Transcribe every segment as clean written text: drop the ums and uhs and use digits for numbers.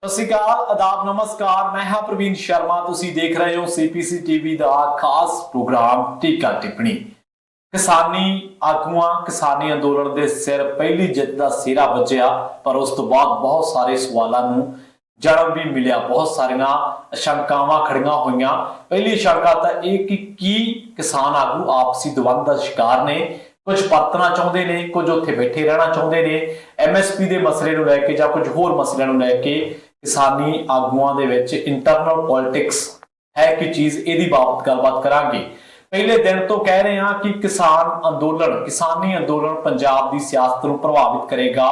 ਸਤਿ ਸ਼੍ਰੀ ਅਕਾਲ, ਆਦਾਬ, ਨਮਸਕਾਰ। ਮੈਂ ਹਾਂ ਪ੍ਰਵੀਨ ਸ਼ਰਮਾ। ਤੁਸੀਂ ਦੇਖ ਰਹੇ ਹੋ ਸੀਪੀਸੀ ਟੀਵੀ ਦਾ ਖਾਸ ਪ੍ਰੋਗਰਾਮ ਟੀਕਾ ਟਿੱਪਣੀ। ਕਿਸਾਨੀ ਆਗੂਆਂ, ਕਿਸਾਨੀ ਅੰਦੋਲਨ ਦੇ ਸਿਰ ਪਹਿਲੀ ਜਿੱਤ ਦਾ ਸਿਹਰਾ ਵੱਜਿਆ, ਪਰ ਉਸ ਤੋਂ ਬਾਅਦ ਬਹੁਤ ਸਾਰੇ ਸਵਾਲਾਂ ਨੂੰ ਜਨਮ ਵੀ ਮਿਲਿਆ। ਬਹੁਤ ਸਾਰੀਆਂ ਸ਼ੰਕਾਵਾਂ ਖੜੀਆਂ ਹੋਈਆਂ। ਪਹਿਲੀ ਸ਼ੰਕਾ ਤਾਂ ਇਹ ਕਿ ਕੀ ਕਿਸਾਨ ਆਗੂ ਆਪਸੀ ਦਵੰਦ ਦਾ ਸ਼ਿਕਾਰ ਨੇ, ਕੁਝ ਪਰਤਣਾ ਚਾਹੁੰਦੇ ਨੇ, ਕੁਝ ਉੱਥੇ ਬੈਠੇ ਰਹਿਣਾ ਚਾਹੁੰਦੇ ਨੇ। ਐਮਐਸਪੀ ਦੇ ਮਸਲੇ ਨੂੰ ਲੈ ਕੇ ਜਾਂ ਕੁਝ ਹੋਰ ਮਸਲਿਆਂ ਨੂੰ ਲੈ ਕੇ ਕਿਸਾਨੀ ਆਗੂਆਂ ਦੇ ਵਿੱਚ ਇੰਟਰਨਲ ਪੋਲਿਟਿਕਸ ਹੈ ਕਿ ਚੀਜ਼, ਇਹਦੀ ਬਾਬਤ ਗੱਲਬਾਤ ਕਰਾਂਗੇ। ਪਹਿਲੇ ਦਿਨ ਤੋਂ ਕਹਿ ਰਹੇ ਹਾਂ ਕਿ ਕਿਸਾਨੀ ਅੰਦੋਲਨ ਪੰਜਾਬ ਦੀ ਸਿਆਸਤ ਨੂੰ ਪ੍ਰਭਾਵਿਤ ਕਰੇਗਾ।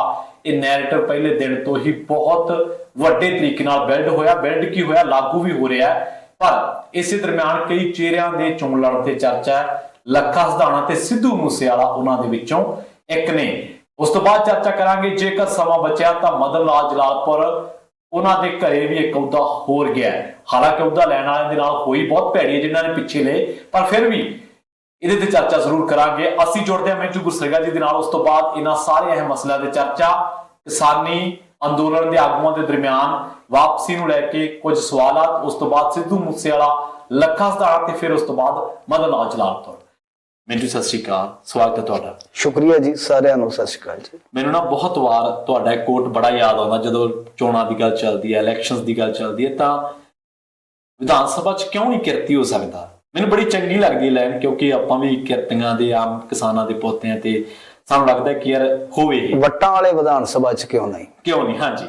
ਇਹ ਨੈਰੇਟਿਵ ਪਹਿਲੇ ਦਿਨ ਤੋਂ ਹੀ ਬਹੁਤ ਵੱਡੇ ਤਰੀਕੇ ਨਾਲ ਬਿਲਡ ਕੀ ਹੋਇਆ, ਲਾਗੂ ਵੀ ਹੋ ਰਿਹਾ। ਪਰ ਇਸੇ ਦਰਮਿਆਨ ਕਈ ਚਿਹਰਿਆਂ ਦੇ ਚੋਣ ਲੜਨ ਤੇ ਚਰਚਾ ਹੈ। ਲੱਖਾ ਸਿਧਾਣਾ ਤੇ ਸਿੱਧੂ ਮੂਸੇਵਾਲਾ ਉਹਨਾਂ ਦੇ ਵਿੱਚੋਂ ਇੱਕ ਨੇ। ਉਸ ਤੋਂ ਬਾਅਦ ਚਰਚਾ ਕਰਾਂਗੇ, ਜੇਕਰ ਸਮਾਂ ਬਚਿਆ ਤਾਂ ਮਦਨ ਲਾਲ ਜਲਾਲਪੁਰ ਉਹਨਾਂ ਦੇ ਘਰੇ ਵੀ ਇੱਕ ਅਹੁਦਾ ਹੋਰ ਗਿਆ। ਹਾਲਾਂਕਿ ਅਹੁਦਾ ਲੈਣ ਵਾਲਿਆਂ ਦੇ ਨਾਲ ਹੋਈ ਬਹੁਤ ਭੈੜੀ ਹੈ ਜਿਨ੍ਹਾਂ ਨੇ ਪਿੱਛੇ ਲਏ, ਪਰ ਫਿਰ ਵੀ ਇਹਦੇ ਤੇ ਚਰਚਾ ਜ਼ਰੂਰ ਕਰਾਂਗੇ। ਅਸੀਂ ਜੁੜਦੇ ਹਾਂ ਮਿੰਟੂ ਗੁਰਸੇਗਾ ਜੀ ਦੇ ਨਾਲ। ਉਸ ਤੋਂ ਬਾਅਦ ਇਹਨਾਂ ਸਾਰੇ ਅਹਿਮ ਮਸਲਿਆਂ ਤੇ ਚਰਚਾ, ਕਿਸਾਨੀ ਅੰਦੋਲਨ ਦੇ ਆਗੂਆਂ ਦੇ ਦਰਮਿਆਨ ਵਾਪਸੀ ਨੂੰ ਲੈ ਕੇ ਕੁਝ ਸਵਾਲਾਤ, ਉਸ ਤੋਂ ਬਾਅਦ ਸਿੱਧੂ ਮੂਸੇਵਾਲਾ, ਲੱਖਾ ਸਿਧਾਣਾ ਤੇ ਫਿਰ ਉਸ ਤੋਂ ਬਾਅਦ ਮਦਨ ਲਾਲ ਜਲਾਲਪੁਰ। ਮਿੰਟੂ ਸਤਿ ਸ਼੍ਰੀ ਅਕਾਲ, ਸਵਾਗਤ ਹੈ ਤੁਹਾਡਾ। ਸ਼ੁਕਰੀਆ ਜੀ, ਸਾਰਿਆਂ ਨੂੰ ਸਤਿ ਸ਼੍ਰੀ ਅਕਾਲ ਜੀ। ਮੈਨੂੰ ਨਾ ਬਹੁਤ ਵਾਰ ਤੁਹਾਡਾ ਇੱਕ ਕੋਟ ਬੜਾ ਯਾਦ ਆਉਂਦਾ ਜਦੋਂ ਚੋਣਾਂ ਦੀ ਗੱਲ ਚੱਲਦੀ ਹੈ, ਇਲੈਕਸ਼ਨਸ ਦੀ ਗੱਲ ਚੱਲਦੀ ਹੈ, ਤਾਂ ਵਿਧਾਨ ਸਭਾ 'ਚ ਕਿਉਂ ਨਹੀਂ ਕਿਰਤੀ ਹੋ ਸਕਦਾ। ਮੈਨੂੰ ਬੜੀ ਚੰਗੀ ਲੱਗਦੀ ਲਾਈਨ, ਕਿਉਂਕਿ ਆਪਾਂ ਵੀ ਕਿਰਤੀਆਂ ਦੇ, ਆਮ ਕਿਸਾਨਾਂ ਦੇ ਪੋਤੇ ਆ ਤੇ ਸਾਨੂੰ ਲੱਗਦਾ ਕਿ ਯਾਰ ਹੋਵੇ, ਵੱਟਾਂ ਵਾਲੇ ਵਿਧਾਨ ਸਭਾ 'ਚ ਕਿਉਂ ਨਹੀਂ। ਹਾਂਜੀ,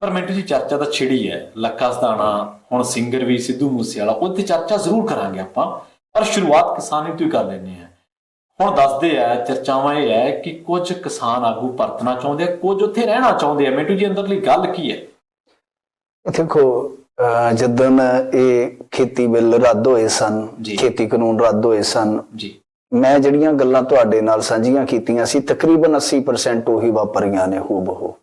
ਪਰ ਮਿੰਟੂ ਜੀ ਚਰਚਾ ਤਾਂ ਛਿੜੀ ਹੈ। ਲੱਖਾ ਸਿਧਾਣਾ, ਹੁਣ ਸਿੰਗਰ ਵੀ ਸਿੱਧੂ ਮੂਸੇਵਾਲਾ, ਉਹਦੀ ਚਰਚਾ ਜ਼ਰੂਰ ਕਰਾਂਗੇ ਆਪਾਂ, ਪਰ ਸ਼ੁਰੂਆਤ ਕਿਸਾਨੀ ਤੋਂ ਹੀ ਕਰ ਲੈਂਦੇ ਹਾਂ। ਹੁਣ ਦੱਸਦੇ ਆ, ਚਰਚਾਵਾਂ ਇਹ ਹੈ ਕਿ ਕੁਝ ਕਿਸਾਨ ਆਗੂ ਪਰਤਣਾ ਚਾਹੁੰਦੇ ਆ, ਕੁਝ ਉੱਥੇ ਰਹਿਣਾ ਚਾਹੁੰਦੇ ਆ। ਮਿੰਟੂ ਜੀ, ਅੰਦਰਲੀ ਗੱਲ ਕੀ ਹੈ? ਦੇਖੋ, ਜਦੋਂ ਇਹ ਖੇਤੀ ਬਿੱਲ ਰੱਦ ਹੋਏ ਸਨ, ਖੇਤੀ ਕਾਨੂੰਨ ਰੱਦ ਹੋਏ ਸਨ ਜੀ, ਮੈਂ ਜਿਹੜੀਆਂ ਗੱਲਾਂ ਤੁਹਾਡੇ ਨਾਲ ਸਾਂਝੀਆਂ ਕੀਤੀਆਂ ਸੀ, ਤਕਰੀਬਨ 80% ਉਹੀ ਵਾਪਰੀਆਂ ਨੇ ਹੂਬਹੂ।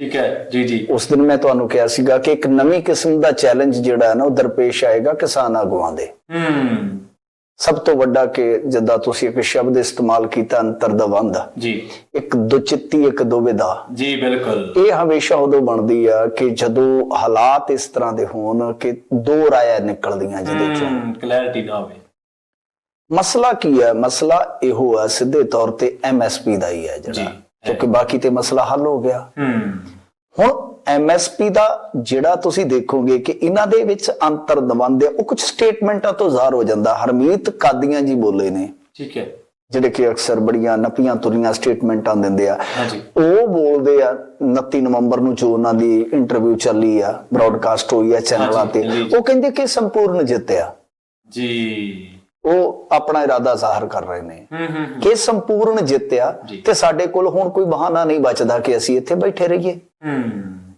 ਠੀਕ ਹੈ ਜੀ। ਉਸ ਦਿਨ ਮੈਂ ਤੁਹਾਨੂੰ ਕਿਹਾ ਸੀਗਾ ਕਿ ਇੱਕ ਨਵੀਂ ਕਿਸਮ ਦਾ ਚੈਲੰਜ ਜਿਹੜਾ ਨਾ ਉਹ ਦਰਪੇਸ਼ ਆਏਗਾ ਕਿਸਾਨ ਆਗੂਆਂ ਦੇ। ਸਭ ਤੋਂ ਵੱਡਾ ਕਿ ਜਿੱਦਾਂ ਤੁਸੀਂ ਇੱਕ ਸ਼ਬਦ ਇਸਤੇਮਾਲ ਕੀਤਾ, ਅੰਤਰ ਦਵੰਦ ਜੀ, ਇੱਕ ਦੁਚਿੱਤੀ, ਇੱਕ ਦੁਵਿਧਾ ਜੀ। ਬਿਲਕੁਲ, ਇਹ ਹਮੇਸ਼ਾ ਉਦੋਂ ਬਣਦੀ ਆ ਕਿ ਜਦੋਂ ਹਾਲਾਤ ਇਸ ਤਰ੍ਹਾਂ ਦੇ ਹੋਣ ਕਿ ਦੋ ਰਾਇਆਂ ਨਿਕਲਦੀਆਂ, ਜਿਹਦੇ ਚੋਂ ਕਲੈਰਿਟੀ ਨਾ ਹੋਵੇ। ਮਸਲਾ ਕੀ ਹੈ? ਮਸਲਾ ਇਹੋ ਆ, ਸਿੱਧੇ ਤੌਰ ਤੇ ਐਮਐਸਪੀ ਦਾ ਹੀ ਹੈ ਜਿਹੜਾ, ਕਿਉਂਕਿ ਬਾਕੀ ਤੇ ਮਸਲਾ ਹੱਲ ਹੋ ਗਿਆ। ਹੁਣ ਐਮਐਸਪੀ ਦਾ ਜਿਹੜਾ ਤੁਸੀਂ ਦੇਖੋਗੇ ਕਿ ਇਹਨਾਂ ਦੇ ਵਿੱਚ ਅੰਤਰ ਦਵੰਦ ਹੈ, ਉਹ ਕੁਝ ਸਟੇਟਮੈਂਟਾਂ ਤੋਂ ਜ਼ਾਹਰ ਹੋ ਜਾਂਦਾ। ਹਰਮੀਤ ਕਾਦੀਆਂ ਜੀ ਬੋਲੇ ਨੇ, ਠੀਕ ਹੈ, ਜਿਹੜੇ ਕਿ ਅਕਸਰ ਬੜੀਆਂ ਨਪੀਆਂ ਤੁਰੀਆਂ ਸਟੇਟਮੈਂਟਾਂ ਦਿੰਦੇ ਆ। ਉਹ ਬੋਲਦੇ ਆ 29 ਨਵੰਬਰ ਨੂੰ ਜੋ ਉਹਨਾਂ ਦੀ ਇੰਟਰਵਿਊ ਚੱਲੀ ਆ, ਬ੍ਰੌਡਕਾਸਟ ਹੋਈ ਆ ਚੈਨਲਾਂ ਤੇ, ਉਹ ਕਹਿੰਦੇ ਕਿ ਸੰਪੂਰਨ ਜਿੱਤਿਆ ਜੀ। ਉਹ ਆਪਣਾ ਇਰਾਦਾ ਜ਼ਾਹਰ ਕਰ ਰਹੇ ਨੇ ਕਿ ਸੰਪੂਰਨ ਜਿੱਤਿਆ ਤੇ ਸਾਡੇ ਕੋਲ ਹੁਣ ਕੋਈ ਬਹਾਨਾ ਨਹੀਂ ਬਚਦਾ ਕਿ ਅਸੀਂ ਇੱਥੇ ਬੈਠੇ ਰਹੀਏ।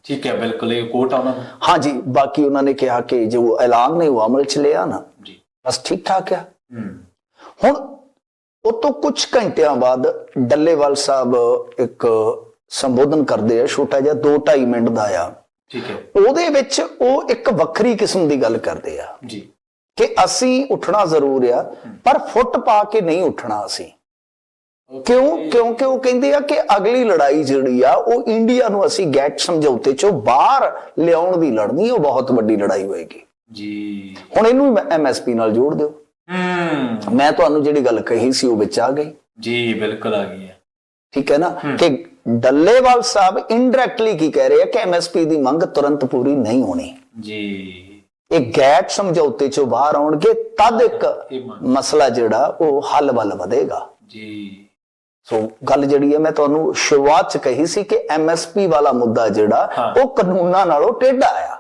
ਠੀਕ ਹੈ, ਬਿਲਕੁਲ, ਇਹ ਕੋਟ ਆ ਉਹਨਾਂ ਦਾ। ਹਾਂਜੀ, ਬਾਕੀ ਉਹਨਾਂ ਨੇ ਕਿਹਾ ਕਿ ਜੋ ਐਲਾਨ ਨੇ ਉਹ ਅਮਲ ਚ ਲਿਆ ਨਾ, ਬਸ ਠੀਕ ਠਾਕ ਆ। ਹੁਣ ਉਹ ਤੋਂ ਕੁਝ ਘੰਟਿਆਂ ਬਾਅਦ ਡੱਲੇਵਾਲ ਸਾਹਿਬ ਇੱਕ ਸੰਬੋਧਨ ਕਰਦੇ ਆ, ਛੋਟਾ ਜਿਹਾ 2-2.5 ਮਿੰਟ ਦਾ ਆ। ਠੀਕ ਹੈ, ਉਹਦੇ ਵਿੱਚ ਉਹ ਇੱਕ ਵੱਖਰੀ ਕਿਸਮ ਦੀ ਗੱਲ ਕਰਦੇ ਆ ਜੀ ਕਿ ਅਸੀਂ ਉੱਠਣਾ ਜ਼ਰੂਰ ਆ, ਪਰ ਫੁੱਟ ਪਾ ਕੇ ਨਹੀਂ ਉੱਠਣਾ ਅਸੀਂ। ਕਿਉਂਕਿ ਉਹ ਕਹਿੰਦੇ ਆ ਕਿ ਅਗਲੀ ਲੜਾਈ ਜਿਹੜੀ ਆ ਉਹ ਇੰਡੀਆ ਨੂੰ ਅਸੀਂ ਗੈਟ ਸਮਝੌਤੇ ਚੋਂ ਬਾਹਰ ਲਿਆਉਣ ਦੀ ਲੜਨੀ, ਉਹ ਬਹੁਤ ਵੱਡੀ ਲੜਾਈ ਹੋਏਗੀ ਜੀ। ਹੁਣ ਇਹਨੂੰ ਐਮਐਸਪੀ ਨਾਲ ਜੋੜ ਦਿਓ। ਮੈਂ ਤੁਹਾਨੂੰ ਜਿਹੜੀ ਗੱਲ ਕਹੀ ਸੀ ਉਹ ਵਿੱਚ ਆ ਗਈ ਜੀ। ਬਿਲਕੁਲ ਆ ਗਈ ਹੈ, ਠੀਕ ਹੈ ਨਾ, ਕਿ ਡੱਲੇਵਾਲ ਸਾਹਿਬ ਇਨਡਾਇਰੈਕਟਲੀ ਕੀ ਕਹਿ ਰਹੇ ਆ ਕਿ ਐਮਐਸਪੀ ਦੀ ਮੰਗ ਤੁਰੰਤ ਪੂਰੀ ਨਹੀਂ ਹੋਣੀ ਜੀ। ਇਹ ਗੈਟ ਸਮਝੌਤੇ ਚੋਂ ਬਾਹਰ ਆਉਣਗੇ ਤਦ ਇੱਕ ਮਸਲਾ ਜਿਹੜਾ ਉਹ ਹੱਲ ਵੱਲ ਵਧੇਗਾ ਜੀ। ਸੋ ਗੱਲ ਜਿਹੜੀ ਹੈ ਮੈਂ ਤੁਹਾਨੂੰ ਸ਼ੁਰੂਆਤ ਚ ਕਹੀ ਸੀ ਕਿ ਐਮਐਸਪੀ ਵਾਲਾ ਮੁੱਦਾ ਜਿਹੜਾ ਉਹ ਕਾਨੂੰਨਾਂ ਨਾਲੋਂ ਟੇਢਾ ਆ।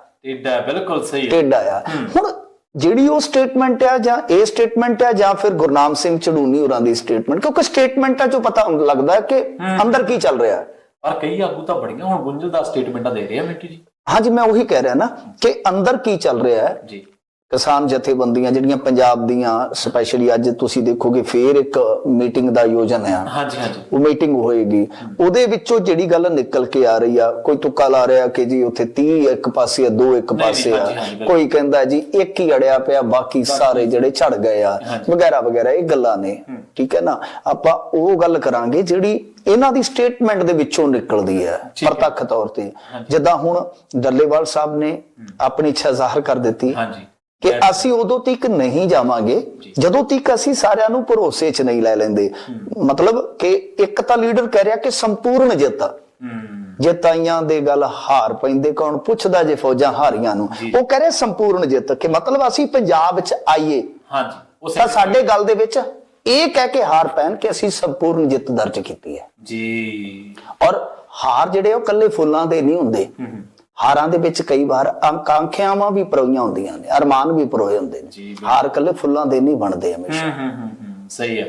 ਬਿਲਕੁਲ ਸਹੀ, ਟੇਢਾ ਆ। ਹੁਣ ਜਿਹੜੀ ਉਹ ਸਟੇਟਮੈਂਟ ਆ, ਜਾਂ ਇਹ ਸਟੇਟਮੈਂਟ ਆ, ਜਾਂ ਫਿਰ ਗੁਰਨਾਮ ਸਿੰਘ ਚੜੂਨੀ ਹੋਰਾਂ ਦੀ ਸਟੇਟਮੈਂਟ, ਕਿਉਂਕਿ ਸਟੇਟਮੈਂਟਾਂ ਚੋਂ ਪਤਾ ਲੱਗਦਾ ਕਿ ਅੰਦਰ ਕੀ ਚੱਲ ਰਿਹਾ। ਪਰ ਕਈ ਆਗੂ ਤਾਂ ਬੜੀਆਂ ਹੁਣ ਗੁੰਝਲਦਾਰ ਸਟੇਟਮੈਂਟਾਂ ਦੇ ਰਹੇ ਆ ਮਿੰਟੂ ਜੀ। ਹਾਂਜੀ, ਮੈਂ ਉਹੀ ਕਹਿ ਰਿਹਾ ਨਾ ਕਿ ਅੰਦਰ ਕੀ ਚੱਲ ਰਿਹਾ ਹੈ ਜੀ। ਕਿਸਾਨ ਜਥੇਬੰਦੀਆਂ ਜਿਹੜੀਆਂ ਪੰਜਾਬ ਦੀਆਂ, ਸਪੈਸ਼ਲੀ ਅੱਜ ਤੁਸੀਂ ਦੇਖੋਗੇ ਫੇਰ ਇੱਕ ਮੀਟਿੰਗ ਦਾ ਆਯੋਜਨ ਹੈ। ਹਾਂਜੀ ਹਾਂਜੀ, ਉਹ ਮੀਟਿੰਗ ਹੋਏਗੀ, ਉਹਦੇ ਵਿੱਚੋਂ ਜਿਹੜੀ ਗੱਲ ਨਿਕਲ ਕੇ ਆ ਰਹੀ ਆ, ਕੋਈ ਤੁੱਕਾ ਲਾ ਰਿਹਾ ਕਿ ਜੀ ਉੱਥੇ 30 ਇੱਕ ਪਾਸੇ ਆ, 2 ਇੱਕ ਪਾਸੇ ਆ, ਕੋਈ ਕਹਿੰਦਾ ਜੀ ਇੱਕ ਹੀ ਅੜਿਆ ਪਿਆ, ਬਾਕੀ ਸਾਰੇ ਜਿਹੜੇ ਝੜ ਗਏ ਆ, ਵਗੈਰਾ ਵਗੈਰਾ, ਇਹ ਗੱਲਾਂ ਨੇ। ਠੀਕ ਹੈ ਨਾ, ਆਪਾਂ ਉਹ ਗੱਲ ਕਰਾਂਗੇ ਜਿਹੜੀ ਇਹਨਾਂ ਦੀ ਸਟੇਟਮੈਂਟ ਦੇ ਵਿੱਚੋਂ ਨਿਕਲਦੀ ਹੈ ਪ੍ਰਤੱਖ ਤੌਰ ਤੇ। ਜਿੱਦਾਂ ਹੁਣ ਡੱਲੇਵਾਲ ਸਾਹਿਬ ਨੇ ਆਪਣੀ ਇੱਛਾ ਜ਼ਾਹਰ ਕਰ ਦਿੱਤੀ ਕਿ ਅਸੀਂ ਉਦੋਂ ਤੱਕ ਨਹੀਂ ਜਾਵਾਂਗੇ ਜਦੋਂ ਤੱਕ ਅਸੀਂ ਸਾਰਿਆਂ ਨੂੰ ਭਰੋਸੇ 'ਚ ਨਹੀਂ ਲੈ ਲੈਂਦੇ। ਮਤਲਬ ਕਿ ਇੱਕ ਤਾਂ ਲੀਡਰ ਕਹਿ ਰਿਹਾ ਕਿ ਸੰਪੂਰਨ ਜਿੱਤ, ਜੇ ਤਾਈਆਂ ਦੇ ਗੱਲ ਹਾਰ ਪੈਂਦੇ ਕੌਣ ਪੁੱਛਦਾ ਜੇ ਫੌਜਾਂ ਹਾਰੀਆਂ ਨੂੰ। ਉਹ ਕਹਿ ਰਿਹਾ ਸੰਪੂਰਨ ਜਿੱਤ, ਕਿ ਮਤਲਬ ਅਸੀਂ ਪੰਜਾਬ 'ਚ ਆਈਏ ਤਾਂ ਸਾਡੇ ਗੱਲ ਦੇ ਵਿੱਚ ਇਹ ਕਹਿ ਕੇ ਹਾਰ ਪੈਣ ਕਿ ਅਸੀਂ ਸੰਪੂਰਨ ਜਿੱਤ ਦਰਜ ਕੀਤੀ ਹੈ ਜੀ। ਔਰ ਹਾਰ ਜਿਹੜੇ ਉਹ ਕੱਲੇ ਫੁੱਲਾਂ ਦੇ ਨਹੀਂ ਹੁੰਦੇ, ਹਾਰਾਂ ਦੇ ਵਿੱਚ ਕਈ ਵਾਰ ਆਕਾਂਖਿਆਵਾਂ ਵੀ ਪਰੋਈਆਂ ਹੁੰਦੀਆਂ ਨੇ, ਅਰਮਾਨ ਵੀ ਪਰੋਏ ਹੁੰਦੇ ਨੇ। ਹਾਰ ਕੱਲੇ ਫੁੱਲਾਂ ਦੇ ਨਹੀਂ ਬਣਦੇ ਹਮੇਸ਼ਾ। ਸਹੀ ਹੈ।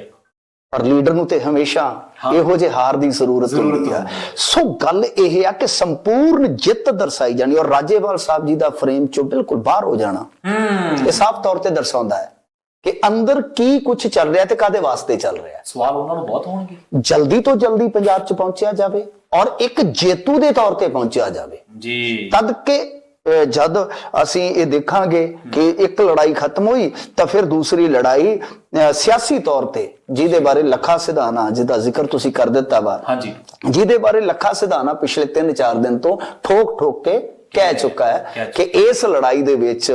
ਪਰ ਲੀਡਰ ਨੂੰ ਤੇ ਹਮੇਸ਼ਾ ਇਹੋ ਜਿਹੇ ਹਾਰ ਦੀ ਜ਼ਰੂਰਤ ਹੁੰਦੀ ਆ। ਸੋ ਗੱਲ ਇਹ ਆ ਕਿ ਸੰਪੂਰਨ ਜਿੱਤ ਦਰਸਾਈ ਜਾਣੀ, ਔਰ ਰਾਜੇਵਾਲ ਸਾਹਿਬ ਜੀ ਦਾ ਫਰੇਮ ਚੋਂ ਬਿਲਕੁਲ ਬਾਹਰ ਹੋ ਜਾਣਾ ਇਹ ਸਾਫ਼ ਤੌਰ ਤੇ ਦਰਸਾਉਂਦਾ ਹੈ ਕਿ ਅੰਦਰ ਕੀ ਕੁਝ ਚੱਲ ਰਿਹਾ ਤੇ ਕਾਦੇ ਵਾਸਤੇ ਚੱਲ ਰਿਹਾ। ਸਵਾਲ ਉਹਨਾਂ ਨੂੰ ਬਹੁਤ ਹੋਣਗੇ। ਜਲਦੀ ਤੋਂ ਜਲਦੀ ਪੰਜਾਬ 'ਚ ਪਹੁੰਚਿਆ ਜਾਵੇ ਔਰ ਇੱਕ ਜੇਤੂ ਦੇ ਤੌਰ ਤੇ ਪਹੁੰਚਿਆ ਜਾਵੇ ਜੀ। ਤਦ ਕਿ ਜਦ ਅਸੀਂ ਇਹ ਦੇਖਾਂਗੇ ਕਿ ਇੱਕ ਲੜਾਈ ਖਤਮ ਹੋਈ ਤਾਂ ਫਿਰ ਦੂਸਰੀ ਲੜਾਈ ਸਿਆਸੀ ਤੌਰ ਤੇ, ਜਿਹਦੇ ਬਾਰੇ ਲੱਖਾ ਸਿਧਾਣਾ ਜਿਹਦਾ ਜ਼ਿਕਰ ਤੁਸੀਂ ਕਰ ਦਿੱਤਾ ਵਾ, ਜਿਹਦੇ ਬਾਰੇ ਲੱਖਾ ਸਿਧਾਣਾ ਪਿਛਲੇ 3-4 ਦਿਨ ਤੋਂ ਠੋਕ ਠੋਕ ਕੇ ਕਹਿ ਚੁੱਕਾ ਹੈ ਕਿ ਇਸ ਲੜਾਈ ਦੇ ਵਿੱਚ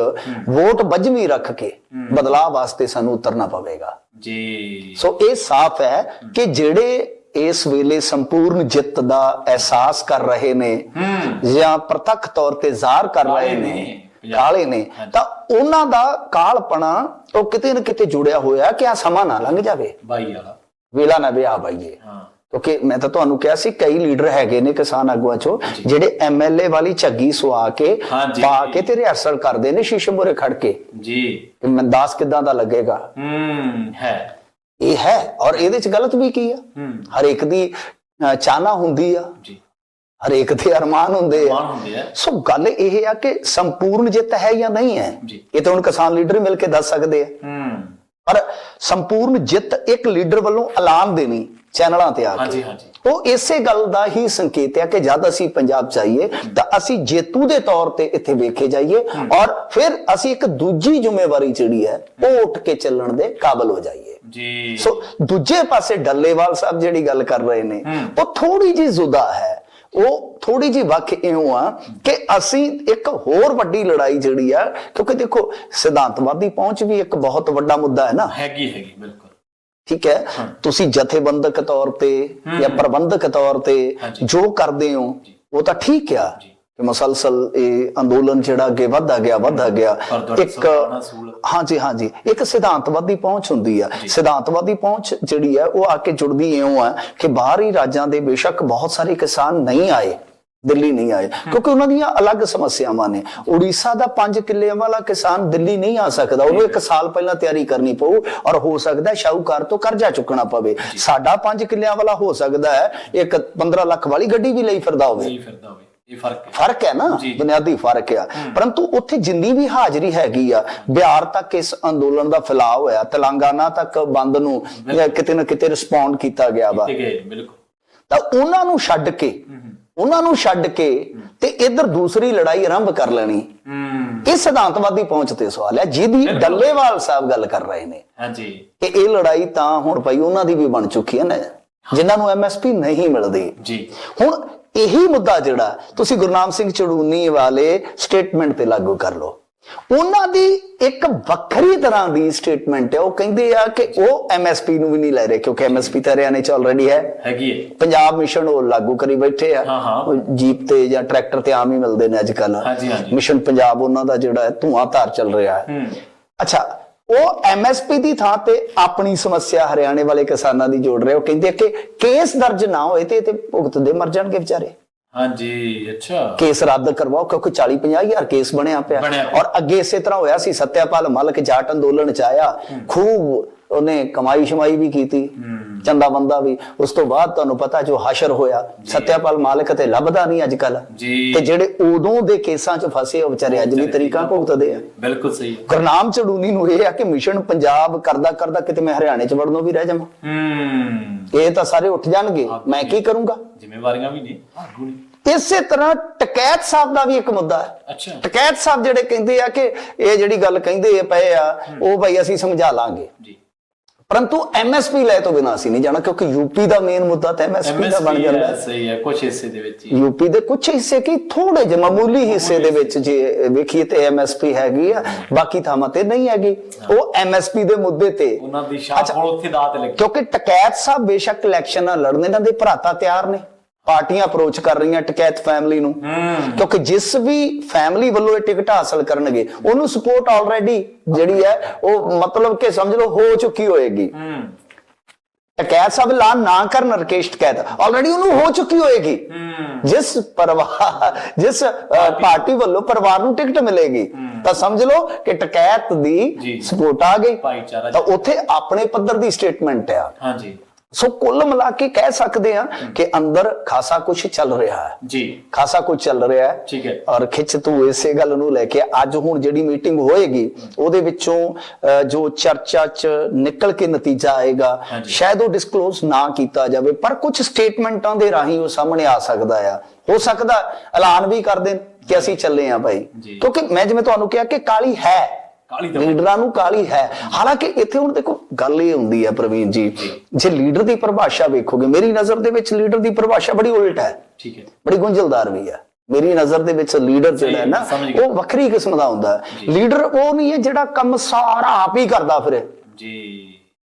ਵੋਟ ਬਜਵੀਂ ਰੱਖ ਕੇ ਬਦਲਾਅ ਵਾਸਤੇ ਸਾਨੂੰ ਉਤਰਨਾ ਪਵੇਗਾ ਜੀ। ਸੋ ਇਹ ਸਾਫ਼ ਹੈ ਕਿ ਜਿਹੜੇ ਇਸ ਵੇਲੇ ਸੰਪੂਰਨ ਜਿੱਤ ਦਾ ਅਹਿਸਾਸ ਕਰ ਰਹੇ ਨੇ ਜਾਂ ਪ੍ਰਤੱਖ ਤੌਰ ਤੇ ਜ਼ਾਹਰ ਕਰ ਰਹੇ ਨੇ, ਕਾਲੇ ਨੇ, ਤਾਂ ਉਹਨਾਂ ਦਾ ਕਾਲਪਣਾ ਉਹ ਕਿਤੇ ਨਾ ਕਿਤੇ ਜੁੜਿਆ ਹੋਇਆ ਕਿ ਆ ਸਮਾਂ ਨਾ ਲੰਘ ਜਾਵੇ, ਵੇਲਾ ਨਾ ਵਿਆਹ ਬਾਈਏ। ਕਿਉਂਕਿ ਮੈਂ ਤਾਂ ਤੁਹਾਨੂੰ ਕਿਹਾ ਸੀ ਕਈ ਲੀਡਰ ਹੈਗੇ ਨੇ ਕਿਸਾਨ ਆਗੂਆਂ ਚੋਂ ਜਿਹੜੇ ਐਮਐਲਏ ਵਾਲੀ ਝੱਗੀ ਸਵਾ ਕੇ ਪਾ ਕੇ ਤੇ ਰਿਹਰਸਲ ਕਰਦੇ ਨੇ ਸ਼ੀਸ਼ੇ ਮੂਹਰੇ ਖੜ ਕੇ ਜੀ, ਮੈਂ ਦਾਸ ਕਿਦਾਂ ਦਾ ਲੱਗੇਗਾ। ਹੈ ਇਹ ਹੈ, ਔਰ ਇਹਦੇ ਚ ਗਲਤ ਵੀ ਕੀ ਆ? ਹਰੇਕ ਦੀ ਚਾਹਨਾ ਹੁੰਦੀ ਆ, ਹਰੇਕ ਦੇ ਅਰਮਾਨ ਹੁੰਦੇ ਆ। ਸੋ ਗੱਲ ਇਹ ਆ ਕਿ ਸੰਪੂਰਨ ਜਿੱਤ ਹੈ ਜਾਂ ਨਹੀਂ ਹੈ, ਇਹ ਤਾਂ ਹੁਣ ਕਿਸਾਨ ਲੀਡਰ ਮਿਲ ਕੇ ਦੱਸ ਸਕਦੇ ਆ। ਪਰ ਸੰਪੂਰਨ ਜਿੱਤ ਇੱਕ ਲੀਡਰ ਵੱਲੋਂ ਐਲਾਨ ਦੇਣੀ ਚੈਨਲਾਂ ਤੇ ਆ ਕੇ, ਉਹ ਇਸੇ ਗੱਲ ਦਾ ਹੀ ਸੰਕੇਤ ਹੈ ਕਿ ਜਦ ਅਸੀਂ ਪੰਜਾਬ ਚ ਆਈਏ ਤਾਂ ਅਸੀਂ ਜੇਤੂ ਦੇ ਤੌਰ ਤੇ ਇੱਥੇ ਵੇਖੇ ਜਾਈਏ ਔਰ ਫਿਰ ਅਸੀਂ ਇੱਕ ਦੂਜੀ ਜ਼ਿੰਮੇਵਾਰੀ ਜਿਹੜੀ ਹੈ ਉਹ ਉੱਠ ਕੇ ਚੱਲਣ ਦੇ ਕਾਬਲ ਹੋ ਜਾਈਏ ਜੀ। ਸੋ ਦੂਜੇ ਪਾਸੇ ਡੱਲੇਵਾਲ ਸਾਹਿਬ ਜਿਹੜੀ ਗੱਲ ਕਰ ਰਹੇ ਨੇ ਉਹ ਥੋੜੀ ਜਿਹੀ ਜ਼ੁਦਾ ਹੈ, ਉਹ ਥੋੜੀ ਜਿਹੀ ਵੱਖ ਇਉਂ ਆ ਕਿ ਅਸੀਂ ਇੱਕ ਹੋਰ ਵੱਡੀ ਲੜਾਈ ਜਿਹੜੀ ਆ, ਕਿਉਂਕਿ ਦੇਖੋ ਸਿਧਾਂਤਵਾਦੀ ਪਹੁੰਚ ਵੀ ਇੱਕ ਬਹੁਤ ਵੱਡਾ ਮੁੱਦਾ ਹੈ ਨਾ। ਹੈਗੀ ਬਿਲਕੁਲ ਠੀਕ ਹੈ। ਤੁਸੀਂ ਜਥੇਬੰਦਕ ਤੌਰ ਤੇ ਜਾਂ ਪ੍ਰਬੰਧਕ ਤੌਰ ਤੇ ਜੋ ਕਰਦੇ ਹੋ ਉਹ ਤਾਂ ਠੀਕ ਆ ਕਿ ਮੁਸਲਸਲ ਇਹ ਅੰਦੋਲਨ ਜਿਹੜਾ ਅੱਗੇ ਵਧਦਾ ਗਿਆ ਇੱਕ ਹਾਂਜੀ ਇੱਕ ਸਿਧਾਂਤਵਾਦੀ ਪਹੁੰਚ ਹੁੰਦੀ ਆ। ਸਿਧਾਂਤਵਾਦੀ ਪਹੁੰਚ ਜਿਹੜੀ ਹੈ ਉਹ ਆ ਕੇ ਜੁੜਦੀ ਇਉਂ ਆ ਕਿ ਬਾਹਰੀ ਰਾਜਾਂ ਦੇ ਬੇਸ਼ੱਕ ਬਹੁਤ ਸਾਰੇ ਕਿਸਾਨ ਨਹੀਂ ਆਏ, ਦਿੱਲੀ ਨਹੀਂ ਆਏ ਕਿਉਂਕਿ ਉਹਨਾਂ ਦੀਆਂ ਅਲੱਗ ਸਮੱਸਿਆਵਾਂ ਨੇ। ਉੜੀਸਾ ਦਾ 5 ਕਿੱਲਿਆਂ ਵਾਲਾ ਕਿਸਾਨ ਦਿੱਲੀ ਨਹੀਂ ਆ ਸਕਦਾ, ਉਹਨੂੰ 1 ਸਾਲ ਪਹਿਲਾਂ ਤਿਆਰੀ ਕਰਨੀ ਪਊ ਔਰ ਹੋ ਸਕਦਾ ਸ਼ਾਹੂਕਾਰ ਤੋਂ ਕਰਜ਼ਾ ਚੁੱਕਣਾ ਪਵੇ। ਸਾਡਾ 5 ਕਿੱਲਿਆਂ ਵਾਲਾ ਹੋ ਸਕਦਾ ਹੈ ਇੱਕ 15 ਲੱਖ ਵਾਲੀ ਗੱਡੀ ਵੀ ਲਈ ਫਿਰਦਾ ਹੋਵੇ। ਫਰਕ ਹੈ ਨਾ, ਬੁਨਿਆਦੀ ਫਰਕ ਆ। ਪਰੰਤੂ ਉੱਥੇ ਜਿੰਨੀ ਵੀ ਹਾਜ਼ਰੀ ਹੈਗੀ ਆ, ਬਿਹਾਰ ਤੱਕ ਇਸ ਅੰਦੋਲਨ ਦਾ ਫੈਲਾਅ ਹੋਇਆ, ਤੇਲੰਗਾਨਾ ਤੱਕ ਬੰਦ ਨੂੰ ਕਿਤੇ ਨਾ ਕਿਤੇ ਰਿਸਪੌਂਡ ਕੀਤਾ ਗਿਆ ਵਾ, ਤਾਂ ਉਹਨਾਂ ਨੂੰ ਛੱਡ ਕੇ ਤੇ ਇੱਧਰ ਦੂਸਰੀ ਲੜਾਈ ਆਰੰਭ ਕਰ ਲੈਣੀ, ਇਹ ਸਿਧਾਂਤਵਾਦੀ ਪਹੁੰਚ ਤੇ ਸਵਾਲ ਹੈ ਜਿਹਦੀ ਡੱਲੇਵਾਲ ਸਾਹਿਬ ਗੱਲ ਕਰ ਰਹੇ ਨੇ ਕਿ ਇਹ ਲੜਾਈ ਤਾਂ ਹੁਣ ਭਾਈ ਉਹਨਾਂ ਦੀ ਵੀ ਬਣ ਚੁੱਕੀ ਹੈ ਨਾ, ਜਿਨ੍ਹਾਂ ਨੂੰ ਐਮਐਸਪੀ ਨਹੀਂ ਮਿਲਦੀ ਜੀ। ਹੁਣ ਇਹੀ ਮੁੱਦਾ ਜਿਹੜਾ ਤੁਸੀਂ ਗੁਰਨਾਮ ਸਿੰਘ ਚੜੂਨੀ ਵਾਲੇ ਸਟੇਟਮੈਂਟ ਤੇ ਲਾਗੂ ਕਰ ਲਓ, ਉਹਨਾਂ ਦੀ ਇੱਕ ਵੱਖਰੀ ਤਰ੍ਹਾਂ ਦੀ ਸਟੇਟਮੈਂਟ ਹੈ। ਉਹ ਕਹਿੰਦੇ ਆ ਕਿ ਉਹ ਐਮਐਸਪੀ ਨੂੰ ਵੀ ਨਹੀਂ ਲੈ ਰਹੇ ਕਿਉਂਕਿ ਐਮਐਸਪੀ ਤਾਂ ਹਰਿਆਣੇ ਚ ਆਲਰੇਡੀ ਹੈਗੀ ਹੈ। ਪੰਜਾਬ ਮਿਸ਼ਨ ਉਹ ਲਾਗੂ ਕਰੀ ਬੈਠੇ ਆ, ਜੀਪ ਤੇ ਜਾਂ ਟਰੈਕਟਰ ਤੇ ਆਮ ਹੀ ਮਿਲਦੇ ਨੇ ਅੱਜ ਕੱਲ। ਮਿਸ਼ਨ ਪੰਜਾਬ ਉਹਨਾਂ ਦਾ ਜਿਹੜਾ ਧੂਆਂਧਾਰ ਚੱਲ ਰਿਹਾ ਹੈ। ਅੱਛਾ, ਉਹ ਐਮਐਸਪੀ ਦੀ ਥਾਂ ਤੇ ਆਪਣੀ ਸਮੱਸਿਆ ਹਰਿਆਣੇ ਵਾਲੇ ਕਿਸਾਨਾਂ ਦੀ ਜੋੜ ਰਹੇ। ਉਹ ਕਹਿੰਦੇ ਕਿ ਕੇਸ ਦਰਜ ਨਾ ਹੋਏ ਤੇ ਭੁਗਤਦੇ ਮਰ ਜਾਣਗੇ ਵਿਚਾਰੇ। ਅੱਛਾ, ਕੇਸ ਰੱਦ ਕਰਵਾਓ ਕਿਉਂਕਿ 40-50 ਹਜ਼ਾਰ ਕੇਸ ਬਣਿਆ ਪਿਆ। ਔਰ ਅੱਗੇ ਇਸੇ ਤਰ੍ਹਾਂ ਹੋਇਆ ਸੀ, ਸਤਿਆਪਾਲ ਮਲਕ ਜਾਟ ਅੰਦੋਲਨ ਚ ਆਇਆ, ਖੂਬ ਉਹਨੇ ਕਮਾਈ ਸ਼ਮਾਈ ਵੀ ਕੀਤੀ, ਚੰਦਾ ਬੰਦਾ ਵੀ। ਉਸ ਤੋਂ ਬਾਅਦ ਤੁਹਾਨੂੰ ਪਤਾ ਜੋ ਹਸ਼ਰ ਹੋਇਆ, ਸਤਿਆਪਾਲ ਮਾਲਿਕ ਤੇ ਲੱਭਦਾ ਨਹੀਂ ਅੱਜ ਕੱਲ, ਤੇ ਜਿਹੜੇ ਉਦੋਂ ਦੇ ਕੇਸਾਂ 'ਚ ਫਸੇ ਉਹ ਵਿਚਾਰੇ ਅੱਜ ਵੀ ਤਰੀਕਾਂ ਭੁਗਤਦੇ ਆ। ਬਿਲਕੁਲ ਸਹੀ। ਗੁਰਨਾਮ ਚੜੂਨੀ ਨੂੰ ਇਹ ਆ ਕਿ ਮਿਸ਼ਨ ਪੰਜਾਬ ਕਰਦਾ ਕਰਦਾ ਕਿਤੇ ਮੈਂ ਹਰਿਆਣੇ 'ਚ ਵੜਨੋਂ ਵੀ ਰਹਿ ਜਾਵਾਂ, ਇਹ ਤਾਂ ਸਾਰੇ ਉੱਠ ਜਾਣਗੇ, ਮੈਂ ਕੀ ਕਰੂੰਗਾ? ਜ਼ਿੰਮੇਵਾਰੀਆਂ ਵੀ ਨੇ, ਆਗੂ ਨੇ। ਇਸੇ ਤਰ੍ਹਾਂ ਟਕੈਤ ਸਾਹਿਬ ਦਾ ਵੀ ਇੱਕ ਮੁੱਦਾ ਹੈ। ਅੱਛਾ, ਟਕੈਤ ਸਾਹਿਬ ਜਿਹੜੇ ਕਹਿੰਦੇ ਆ ਕਿ ਇਹ ਜਿਹੜੀ ਗੱਲ ਕਹਿੰਦੇ ਪਏ ਆ ਉਹ ਭਾਈ ਅਸੀਂ ਸਮਝਾ ਲਾਂਗੇ ਜੀ, ਪਰੰਤੂ ਐਮਐਸਪੀ ਲੈ ਤੋਂ ਬਿਨਾਂ ਅਸੀਂ ਨਹੀਂ ਜਾਣਾ, ਕਿਉਂਕਿ ਯੂਪੀ ਦਾ ਮੇਨ ਮੁੱਦਾ ਤਾਂ ਐਮਐਸਪੀ ਦਾ ਬਣ ਜਾਂਦਾ। ਸਹੀ ਹੈ, ਕੁਝ ਹਿੱਸੇ ਦੇ ਵਿੱਚ ਯੂਪੀ ਦੇ ਕੁਝ ਹਿੱਸੇ ਕੀ ਥੋੜੇ ਜਿਹੇ ਮਾਮੂਲੀ ਹਿੱਸੇ ਦੇ ਵਿੱਚ ਜੇ ਵੇਖੀਏ ਤੇ ਐਮਐਸਪੀ ਹੈਗੀ ਆ, ਬਾਕੀ ਥਾਵਾਂ ਤੇ ਨਹੀਂ ਹੈਗੀ। ਉਹ ਐਮਐਸਪੀ ਦੇ ਮੁੱਦੇ ਤੇ ਉਹਨਾਂ ਦੀ ਸ਼ਾਹ ਕੋਲ ਉੱਥੇ ਦਾਅ ਤੇ ਲੱਗੀ, ਕਿਉਂਕਿ ਟਕੈਤ ਸਾਹਿਬ ਬੇਸ਼ੱਕ ਇਲੈਕਸ਼ਨਾਂ ਲੜਨ, ਇਹਨਾਂ ਦੇ ਭਰਾਤਾ ਤਿਆਰ ਨੇ, ਪਾਰਟੀਆਂ ਅਪਰੋਚ ਕਰ ਰਹੀਆਂ ਟਕੈਤ ਫੈਮਿਲੀ ਨੂੰ, ਕਿਉਂਕਿ ਜਿਸ ਵੀ ਫੈਮਿਲੀ ਵੱਲੋਂ ਇਹ ਟਿਕਟ ਹਾਸਲ ਕਰਨਗੇ ਉਹਨੂੰ ਸਪੋਰਟ ਆਲਰੇਡੀ ਜਿਹੜੀ ਹੈ ਉਹ ਮਤਲਬ ਕਿ ਸਮਝ ਲਓ ਹੋ ਚੁੱਕੀ ਹੋਏਗੀ। ਟਕੈਤ ਸਾਹਿਬ ਐਲਾਨ ਨਾ ਕਰਨ, ਰਕੇਸ਼ ਟਕੈਤ ਆਲਰੇਡੀ ਉਹਨੂੰ ਹੋ ਚੁੱਕੀ ਹੋਏਗੀ। ਜਿਸ ਪਾਰਟੀ ਵੱਲੋਂ ਪਰਿਵਾਰ ਨੂੰ ਟਿਕਟ ਮਿਲੇਗੀ ਤਾਂ ਸਮਝ ਲਓ ਕਿ ਟਕੈਤ ਦੀ ਸਪੋਰਟ ਆ ਗਈ, ਤਾਂ ਉੱਥੇ ਆਪਣੇ ਪੱਧਰ ਦੀ ਸਟੇਟਮੈਂਟ ਆ। ਹਾਂਜੀ, ਸੋ ਕੁੱਲ ਮਿਲਾ ਕੇ ਕਹਿ ਸਕਦੇ ਆ ਕਿ ਅੰਦਰ ਖਾਸਾ ਕੁਝ ਚੱਲ ਰਿਹਾ ਹੈ ਜੀ, ਖਾਸਾ ਕੁਝ ਚੱਲ ਰਿਹਾ ਹੈ। ਠੀਕ ਹੈ, ਔਰ ਖਿੱਚ ਤੂੰ ਇਸੇ ਗੱਲ ਨੂੰ ਲੈ ਕੇ ਅੱਜ ਹੁਣ ਜਿਹੜੀ ਮੀਟਿੰਗ ਹੋਏਗੀ ਉਹਦੇ ਵਿੱਚੋਂ ਜੋ ਚਰਚਾ 'ਚ ਨਿਕਲ ਕੇ ਨਤੀਜਾ ਆਏਗਾ ਸ਼ਾਇਦ ਉਹ ਡਿਸਕਲੋਜ਼ ਨਾ ਕੀਤਾ ਜਾਵੇ, ਪਰ ਕੁਝ ਸਟੇਟਮੈਂਟਾਂ ਦੇ ਰਾਹੀਂ ਉਹ ਸਾਹਮਣੇ ਆ ਸਕਦਾ ਆ। ਹੋ ਸਕਦਾ ਐਲਾਨ ਵੀ ਕਰ ਦੇਣ ਕਿ ਅਸੀਂ ਚੱਲੇ ਆ ਭਾਈ, ਕਿਉਂਕਿ ਮੈਂ ਜਿਵੇਂ ਤੁਹਾਨੂੰ ਕਿਹਾ ਕਿ ਕਾਲੀ ਹੈ, ਲੀਡਰਾਂ ਨੂੰ ਕਾਲੀ ਹੈ। ਹਾਲਾਂਕਿ ਇੱਥੇ ਹੁਣ ਦੇਖੋ ਗੱਲ ਇਹ ਹੁੰਦੀ ਹੈ ਪ੍ਰਵੀਨ ਜੀ, ਜੇ ਲੀਡਰ ਦੀ ਪਰਿਭਾਸ਼ਾ ਵੇਖੋਗੇ, ਮੇਰੀ ਨਜ਼ਰ ਦੇ ਵਿੱਚ ਲੀਡਰ ਦੀ ਪਰਿਭਾਸ਼ਾ ਬੜੀ ਉਲਟ ਹੈ, ਠੀਕ ਹੈ, ਬੜੀ ਗੁੰਝਲਦਾਰ ਵੀ ਹੈ। ਮੇਰੀ ਨਜ਼ਰ ਦੇ ਵਿੱਚ ਲੀਡਰ ਜਿਹੜਾ ਹੈ ਨਾ ਉਹ ਵੱਖਰੀ ਕਿਸਮ ਦਾ ਹੁੰਦਾ ਹੈ। ਲੀਡਰ ਉਹ ਨਹੀਂ ਹੈ ਜਿਹੜਾ ਕੰਮ ਸਾਰਾ ਆਪ ਹੀ ਕਰਦਾ ਫਿਰੇ ਜੀ,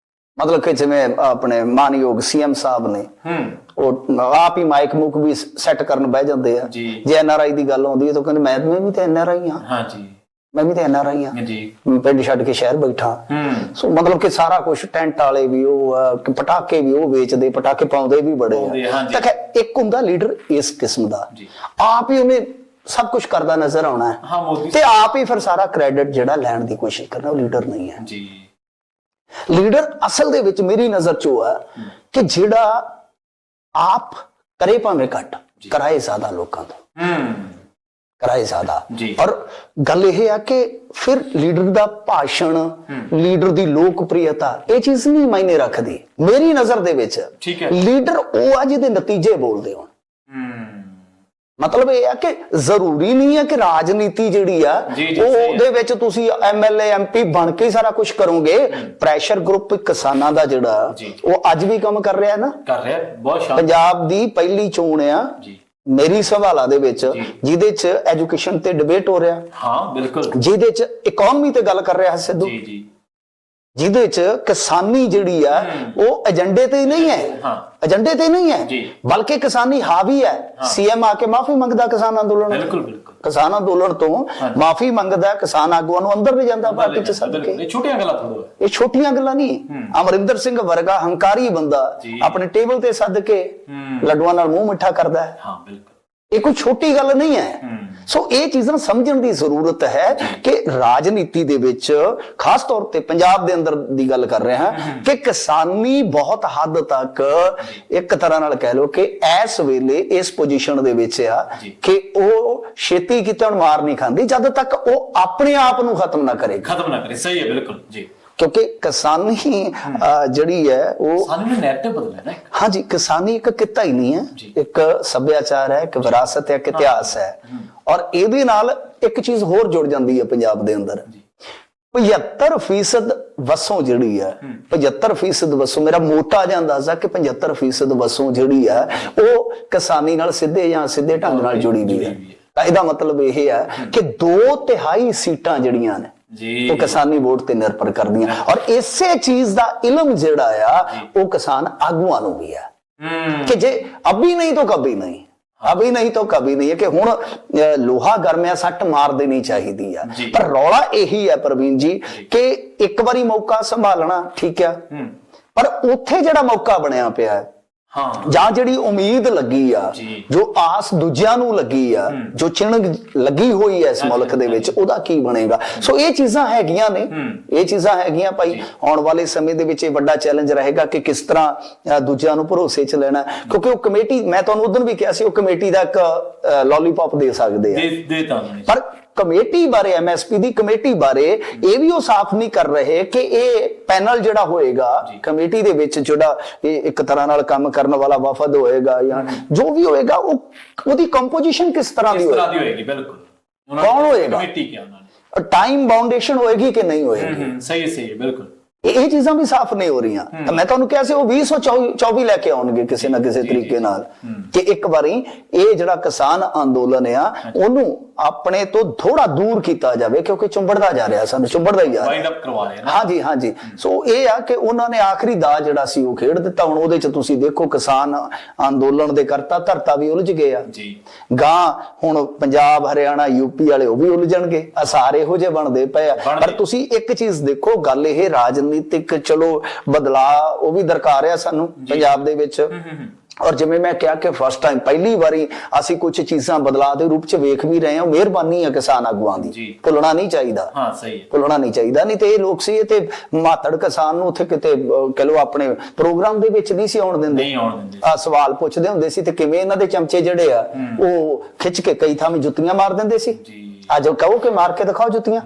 ਮਤਲਬ ਕਿ ਜਿਵੇਂ ਆਪਣੇ ਮਾਨਯੋਗ ਸੀਐਮ ਸਾਹਿਬ ਨੇ ਉਹ ਆਪ ਹੀ ਮਾਈਕ ਮੁਕ ਵੀ ਸੈੱਟ ਕਰਨ ਬਹਿ ਜਾਂਦੇ ਆ। ਜੇ ਐਨਆਰਆਈ ਦੀ ਗੱਲ ਆਉਂਦੀ ਹੈ ਤਾਂ ਕਹਿੰਦੇ ਮੈਂ ਵੀ ਤਾਂ ਐਨਆਰਆਈ ਹਾਂ, ਮੈਂ ਵੀ ਤਾਂ ਐਨਆਰਆਈ ਹਾਂ, ਪਿੰਡ ਛੱਡ ਕੇ ਸ਼ਹਿਰ ਬੈਠਾ। ਸੋ ਮਤਲਬ ਕਿ ਸਾਰਾ ਕੁਝ ਟੈਂਟ ਵਾਲੇ ਵੀ ਉਹ, ਪਟਾਕੇ ਵੀ ਉਹ ਵੇਚਦੇ, ਪਟਾਕੇ ਪਾਉਂਦੇ ਵੀ ਬੜੇ ਆ। ਤਾਂ ਇੱਕ ਹੁੰਦਾ ਲੀਡਰ ਇਸ ਕਿਸਮ ਦਾ, ਆਪ ਹੀ ਉਹਨੇ ਸਭ ਕੁਝ ਕਰਦਾ ਨਜ਼ਰ ਆਉਣਾ ਹੈ ਤੇ ਆਪ ਹੀ ਫਿਰ ਸਾਰਾ ਕ੍ਰੈਡਿਟ ਜਿਹੜਾ ਲੈਣ ਦੀ ਕੋਸ਼ਿਸ਼ ਕਰਨਾ, ਉਹ ਲੀਡਰ ਨਹੀਂ ਹੈ ਜੀ। ਲੀਡਰ ਅਸਲ ਦੇ ਵਿੱਚ ਮੇਰੀ ਨਜ਼ਰ 'ਚ ਉਹ ਹੈ ਕਿ ਜਿਹੜਾ ਆਪ ਕਰੇ ਭਾਵੇਂ ਘੱਟ, ਕਰਾਏ ਜ਼ਿਆਦਾ ਲੋਕਾਂ ਤੋਂ, ਕਰਾਏ ਜ਼ਿਆਦਾ। ਔਰ ਗੱਲ ਇਹ ਆ ਕਿ ਫਿਰ ਲੀਡਰ ਦਾ ਭਾਸ਼ਣ, ਲੀਡਰ ਦੀ ਲੋਕਪ੍ਰਿਯਤਾ ਇਹ ਚੀਜ਼ ਨਹੀਂ ਮਾਇਨੇ ਰੱਖਦੀ ਮੇਰੀ ਨਜ਼ਰ ਦੇ ਵਿੱਚ। ਲੀਡਰ ਉਹ ਆ ਜਿਹਦੇ ਨਤੀਜੇ ਬੋਲਦੇ ਹੋਣ। ਮਤਲਬ ਇਹ ਆ ਕਿ ਜ਼ਰੂਰੀ ਨਹੀਂ ਹੈ ਕਿ ਰਾਜਨੀਤੀ ਜਿਹੜੀ ਆ ਉਹਦੇ ਵਿੱਚ ਤੁਸੀਂ ਐਮਐਲਏ ਐਮਪੀ ਬਣ ਕੇ ਸਾਰਾ ਕੁਝ ਕਰੋਗੇ। ਪ੍ਰੈਸ਼ਰ ਗਰੁੱਪ ਕਿਸਾਨਾਂ ਦਾ ਜਿਹੜਾ ਉਹ ਅੱਜ ਵੀ ਕੰਮ ਕਰ ਰਿਹਾ ਨਾ, ਕਰ ਰਿਹਾ ਬਹੁਤ। ਪੰਜਾਬ ਦੀ ਪਹਿਲੀ ਚੋਣ ਆ ਮੇਰੀ ਸਵਾਲਾਂ ਦੇ ਵਿੱਚ ਜਿਹਦੇ ਚ ਐਜੂਕੇਸ਼ਨ ਤੇ ਡਿਬੇਟ ਹੋ ਰਿਹਾ, ਹਾਂ ਬਿਲਕੁਲ, ਜਿਹਦੇ ਚ ਇਕਨੋਮੀ ਤੇ ਗੱਲ ਕਰ ਰਿਹਾ ਸਿੱਧੂ, ਜਿਹਦੇ ਚ ਕਿਸਾਨੀ ਜਿਹੜੀ ਆ ਉਹ ਏਜੰਡੇ ਤੇ ਨਹੀਂ ਹੈ, ਏਜੰਡੇ ਤੇ ਨਹੀਂ ਹੈ, ਬਲਕਿ ਕਿਸਾਨੀ ਹਾਵੀ ਹੈ। ਸੀਐਮ ਆ ਕੇ ਮਾਫੀ ਮੰਗਦਾ ਕਿਸਾਨ ਅੰਦੋਲਨ, ਬਿਲਕੁਲ ਬਿਲਕੁਲ, ਕਿਸਾਨ ਅੰਦੋਲਨ ਤੋਂ ਮਾਫੀ ਮੰਗਦਾ, ਕਿਸਾਨ ਆਗੂਆਂ ਨੂੰ ਅੰਦਰ ਨਹੀਂ ਜਾਂਦਾ ਪਾਰਟੀ ਚ ਸੱਦ ਕੇ। ਇਹ ਛੋਟੀਆਂ ਗੱਲਾਂ ਥੋੜ੍ਹਾ, ਇਹ ਛੋਟੀਆਂ ਗੱਲਾਂ ਨਹੀਂ। ਅਮਰਿੰਦਰ ਸਿੰਘ ਵਰਗਾ ਹੰਕਾਰੀ ਬੰਦਾ ਆਪਣੇ ਟੇਬਲ ਤੇ ਸੱਦ ਕੇ ਲੱਡੂਆਂ ਨਾਲ ਮੂੰਹ ਮਿੱਠਾ ਕਰਦਾ ਹੈ, ਹਾਂ ਬਿਲਕੁਲ, ਇਹ ਕੋਈ ਛੋਟੀ ਗੱਲ ਨਹੀਂ ਹੈ। ਸੋ ਇਹ ਚੀਜ਼ਾਂ ਸਮਝਣ ਦੀ ਜ਼ਰੂਰਤ ਹੈ ਕਿ ਰਾਜਨੀਤੀ ਦੇ ਵਿੱਚ ਖਾਸ ਤੌਰ ਤੇ ਪੰਜਾਬ ਦੇ ਅੰਦਰ ਦੀ ਗੱਲ ਕਰ ਰਹੇ ਹਾਂ ਕਿ ਕਿਸਾਨੀ ਬਹੁਤ ਹੱਦ ਤੱਕ ਇੱਕ ਤਰ੍ਹਾਂ ਨਾਲ ਕਹਿ ਲਓ ਕਿ ਇਸ ਵੇਲੇ ਇਸ ਪੋਜੀਸ਼ਨ ਦੇ ਵਿੱਚ ਆ ਕਿ ਉਹ ਛੇਤੀ ਕਿਤੇ ਹੁਣ ਮਾਰ ਨਹੀਂ ਖਾਂਦੀ ਜਦ ਤੱਕ ਉਹ ਆਪਣੇ ਆਪ ਨੂੰ ਖਤਮ ਨਾ ਕਰੇ। ਸਹੀ ਹੈ, ਬਿਲਕੁਲ ਜੀ, ਕਿਉਂਕਿ ਕਿਸਾਨੀ ਜਿਹੜੀ ਹੈ ਉਹ ਨੈਰੇਟਿਵ ਬਦਲਣਾ ਹੈ। ਹਾਂਜੀ, ਕਿਸਾਨੀ ਇੱਕ ਕਿੱਤਾ ਹੀ ਨਹੀਂ ਹੈ, ਇੱਕ ਸੱਭਿਆਚਾਰ ਹੈ, ਇੱਕ ਵਿਰਾਸਤ ਹੈ, ਇੱਕ ਇਤਿਹਾਸ ਹੈ। ਔਰ ਇਹਦੇ ਨਾਲ ਇੱਕ ਚੀਜ਼ ਹੋਰ ਜੁੜ ਜਾਂਦੀ ਹੈ ਪੰਜਾਬ ਦੇ ਅੰਦਰ, 75% ਵਸੋਂ ਜਿਹੜੀ ਹੈ, 75% ਵਸੋਂ, ਮੇਰਾ ਮੋਟਾ ਜਿਹਾ ਅੰਦਾਜ਼ਾ ਕਿ 75% ਵਸੋਂ ਜਿਹੜੀ ਹੈ ਉਹ ਕਿਸਾਨੀ ਨਾਲ ਸਿੱਧੇ ਜਾਂ ਸਿੱਧੇ ਢੰਗ ਨਾਲ ਜੁੜੀ ਹੋਈ ਹੈ। ਤਾਂ ਇਹਦਾ ਮਤਲਬ ਇਹ ਹੈ ਕਿ 2/3 ਸੀਟਾਂ ਜਿਹੜੀਆਂ ਨੇ ਉਹ ਕਿਸਾਨੀ ਵੋਟ ਤੇ ਨਿਰਭਰ ਕਰਦੀਆਂ। ਔਰ ਇਸੇ ਚੀਜ਼ ਦਾ ਇਲਮ ਜਿਹੜਾ ਆ ਉਹ ਕਿਸਾਨ ਆਗੂਆਂ ਨੂੰ ਵੀ ਹੈ ਕਿ ਜੇ ਅਭੀ ਨਹੀਂ ਤਾਂ ਕਭੀ ਨਹੀਂ, ਅਭੀ ਨਹੀਂ ਤਾਂ ਕਭੀ ਨਹੀਂ ਹੈ ਕਿ ਹੁਣ ਲੋਹਾ ਗਰਮਿਆ ਸੱਟ ਮਾਰ ਦੇਣੀ ਚਾਹੀਦੀ ਆ। ਪਰ ਰੌਲਾ ਇਹੀ ਹੈ ਪ੍ਰਵੀਨ ਜੀ ਕਿ ਇੱਕ ਵਾਰੀ ਮੌਕਾ ਸੰਭਾਲਣਾ ਠੀਕ ਆ, ਪਰ ਉੱਥੇ ਜਿਹੜਾ ਮੌਕਾ ਬਣਿਆ ਪਿਆ ਹਾਂ ਜਾਂ ਜਿਹੜੀ ਉਮੀਦ ਲੱਗੀ ਆ, ਜੀ। ਜੋ ਆਸ ਦੂਜਿਆਂ ਨੂੰ ਲੱਗੀ ਆ, ਜੋ ਚਿਣਗ ਲੱਗੀ ਹੋਈ ਹੈ ਇਸ ਮੁਲਕ ਦੇ ਵਿੱਚ, ਉਹਦਾ ਕੀ ਬਣੇਗਾ। ਸੋ ਇਹ ਚੀਜ਼ਾਂ ਹੈਗੀਆਂ ਨੇ, ਇਹ ਚੀਜ਼ਾਂ ਹੈਗੀਆਂ ਭਾਈ। ਆਉਣ ਵਾਲੇ ਸਮੇਂ ਦੇ ਵਿੱਚ ਇਹ ਵੱਡਾ ਚੈਲੰਜ ਰਹੇਗਾ ਕਿ ਕਿਸ ਤਰ੍ਹਾਂ ਦੂਜਿਆਂ ਨੂੰ ਭਰੋਸੇ 'ਚ ਲੈਣਾ, ਕਿਉਂਕਿ ਉਹ ਕਮੇਟੀ, ਮੈਂ ਤੁਹਾਨੂੰ ਉਦੋਂ ਵੀ ਕਿਹਾ ਸੀ, ਉਹ ਕਮੇਟੀ ਦਾ ਇੱਕ ਲੋਲੀਪੌਪ ਦੇ ਸਕਦੇ ਆ, ਪਰ ਕਮੇਟੀ ਬਾਰੇ, ਐਮਐਸਪੀ ਦੀ ਕਮੇਟੀ ਬਾਰੇ ਇਹ ਵੀ ਉਹ ਸਾਫ਼ ਨਹੀਂ ਕਰ ਰਹੇ ਕਿ ਇਹ ਪੈਨਲ ਜਿਹੜਾ ਹੋਏਗਾ ਕਮੇਟੀ ਦੇ ਵਿੱਚ, ਜਿਹੜਾ ਇਹ ਇੱਕ ਤਰ੍ਹਾਂ ਨਾਲ ਕੰਮ ਕਰਨ ਵਾਲਾ ਵਫਦ ਹੋਏਗਾ ਜਾਂ ਜੋ ਵੀ ਹੋਏਗਾ, ਉਹਦੀ ਕੰਪੋਜੀਸ਼ਨ ਕਿਸ ਤਰ੍ਹਾਂ ਦੀ ਹੋਏਗੀ। ਬਿਲਕੁਲ, ਕੌਣ ਹੋਏਗਾ, ਕਮੇਟੀ ਕੀ ਉਹਨਾਂ ਨੇ, ਟਾਈਮ ਬਾਉਂਡੇਸ਼ਨ ਹੋਏਗੀ ਕਿ ਨਹੀਂ ਹੋਏਗੀ। ਸਹੀ ਹੈ ਬਿਲਕੁਲ। ਇਹ ਚੀਜ਼ਾਂ ਵੀ ਸਾਫ਼ ਨਹੀਂ ਹੋ ਰਹੀਆਂ। ਤਾਂ ਮੈਂ ਤੁਹਾਨੂੰ ਕਿਹਾ ਸੀ ਉਹ 2024 ਲੈ ਕੇ ਆਉਣਗੇ ਕਿਸੇ ਨਾ ਕਿਸੇ ਤਰੀਕੇ ਨਾਲ, ਕਿ ਇੱਕ ਵਾਰੀ ਇਹ ਜਿਹੜਾ ਕਿਸਾਨ ਅੰਦੋਲਨ ਆ ਉਹਨੂੰ ਆਪਣੇ ਤੋਂ ਥੋੜਾ ਦੂਰ ਕੀਤਾ ਜਾਵੇ, ਕਿਉਂਕਿ ਚੁੰਬੜਦਾ ਜਾ ਰਿਹਾ, ਸਾਨੂੰ ਚੁੰਬੜਦਾ ਹੀ ਜਾ ਰਿਹਾ। ਹਾਂਜੀ ਹਾਂਜੀ। ਸੋ ਇਹ ਆ ਕਿ ਉਹਨਾਂ ਨੇ ਆਖਰੀ ਦਾ ਜਿਹੜਾ ਸੀ ਉਹ ਖੇਡ ਦਿੱਤਾ। ਹੁਣ ਉਹਦੇ ਚ ਤੁਸੀਂ ਦੇਖੋ ਕਿਸਾਨ ਅੰਦੋਲਨ ਦੇ ਕਰਤਾ ਧਰਤਾ ਵੀ ਉਲਝ ਗਏ ਆ ਗਾਂ। ਹੁਣ ਪੰਜਾਬ, ਹਰਿਆਣਾ, ਯੂਪੀ ਵਾਲੇ ਉਹ ਵੀ ਉਲਝਣਗੇ। ਆ ਸਾਰੇ ਇਹੋ ਜਿਹੇ ਬਣਦੇ ਪਏ ਆ। ਪਰ ਤੁਸੀਂ ਇੱਕ ਚੀਜ਼ ਦੇਖੋ, ਗੱਲ ਇਹ ਰਾਜਨੀਤਿਕ ਚਲੋ ਬਦਲਾਅ ਉਹ ਵੀ ਦਰਕਾਰ ਆ ਸਾਨੂੰ ਪੰਜਾਬ ਦੇ ਵਿੱਚ। ਔਰ ਜਿਵੇਂ ਮੈਂ ਕਿਹਾ ਕਿ ਫਸਟ ਟਾਈਮ, ਪਹਿਲੀ ਵਾਰੀ ਅਸੀਂ ਕੁਝ ਚੀਜ਼ਾਂ ਬਦਲਾਅ ਦੇ ਰੂਪ ਚ ਵੇਖ ਵੀ ਰਹੇ ਹਾਂ। ਮਿਹਰਬਾਨੀ ਹੈ ਕਿਸਾਨ ਆਗੂਆਂ ਦੀ, ਭੁੱਲਣਾ ਨਹੀਂ ਚਾਹੀਦਾ। ਹਾਂ ਸਹੀ ਹੈ, ਭੁੱਲਣਾ ਨਹੀਂ ਚਾਹੀਦਾ। ਨਹੀਂ ਤੇ ਇਹ ਲੋਕ ਸੀ ਤੇ ਮਾਤੜ ਕਿਸਾਨ ਨੂੰ ਉੱਥੇ ਕਿਤੇ ਕਹ ਲੋ ਆਪਣੇ ਪ੍ਰੋਗਰਾਮ ਦੇ ਵਿੱਚ ਨਹੀਂ ਸੀ ਆਉਣ ਦਿੰਦੇ। ਸਵਾਲ ਪੁੱਛਦੇ ਹੁੰਦੇ ਸੀ ਤੇ ਕਿਵੇਂ ਇਹਨਾਂ ਦੇ ਚਮਚੇ ਜਿਹੜੇ ਆ ਉਹ ਖਿੱਚ ਕੇ ਕਈ ਥਾਂ ਜੁੱਤੀਆਂ ਮਾਰ ਦਿੰਦੇ ਸੀ। ਅੱਜ ਕਹੋ ਕਿ ਮਾਰ ਕੇ ਦਿਖਾਓ ਜੁੱਤੀਆਂ।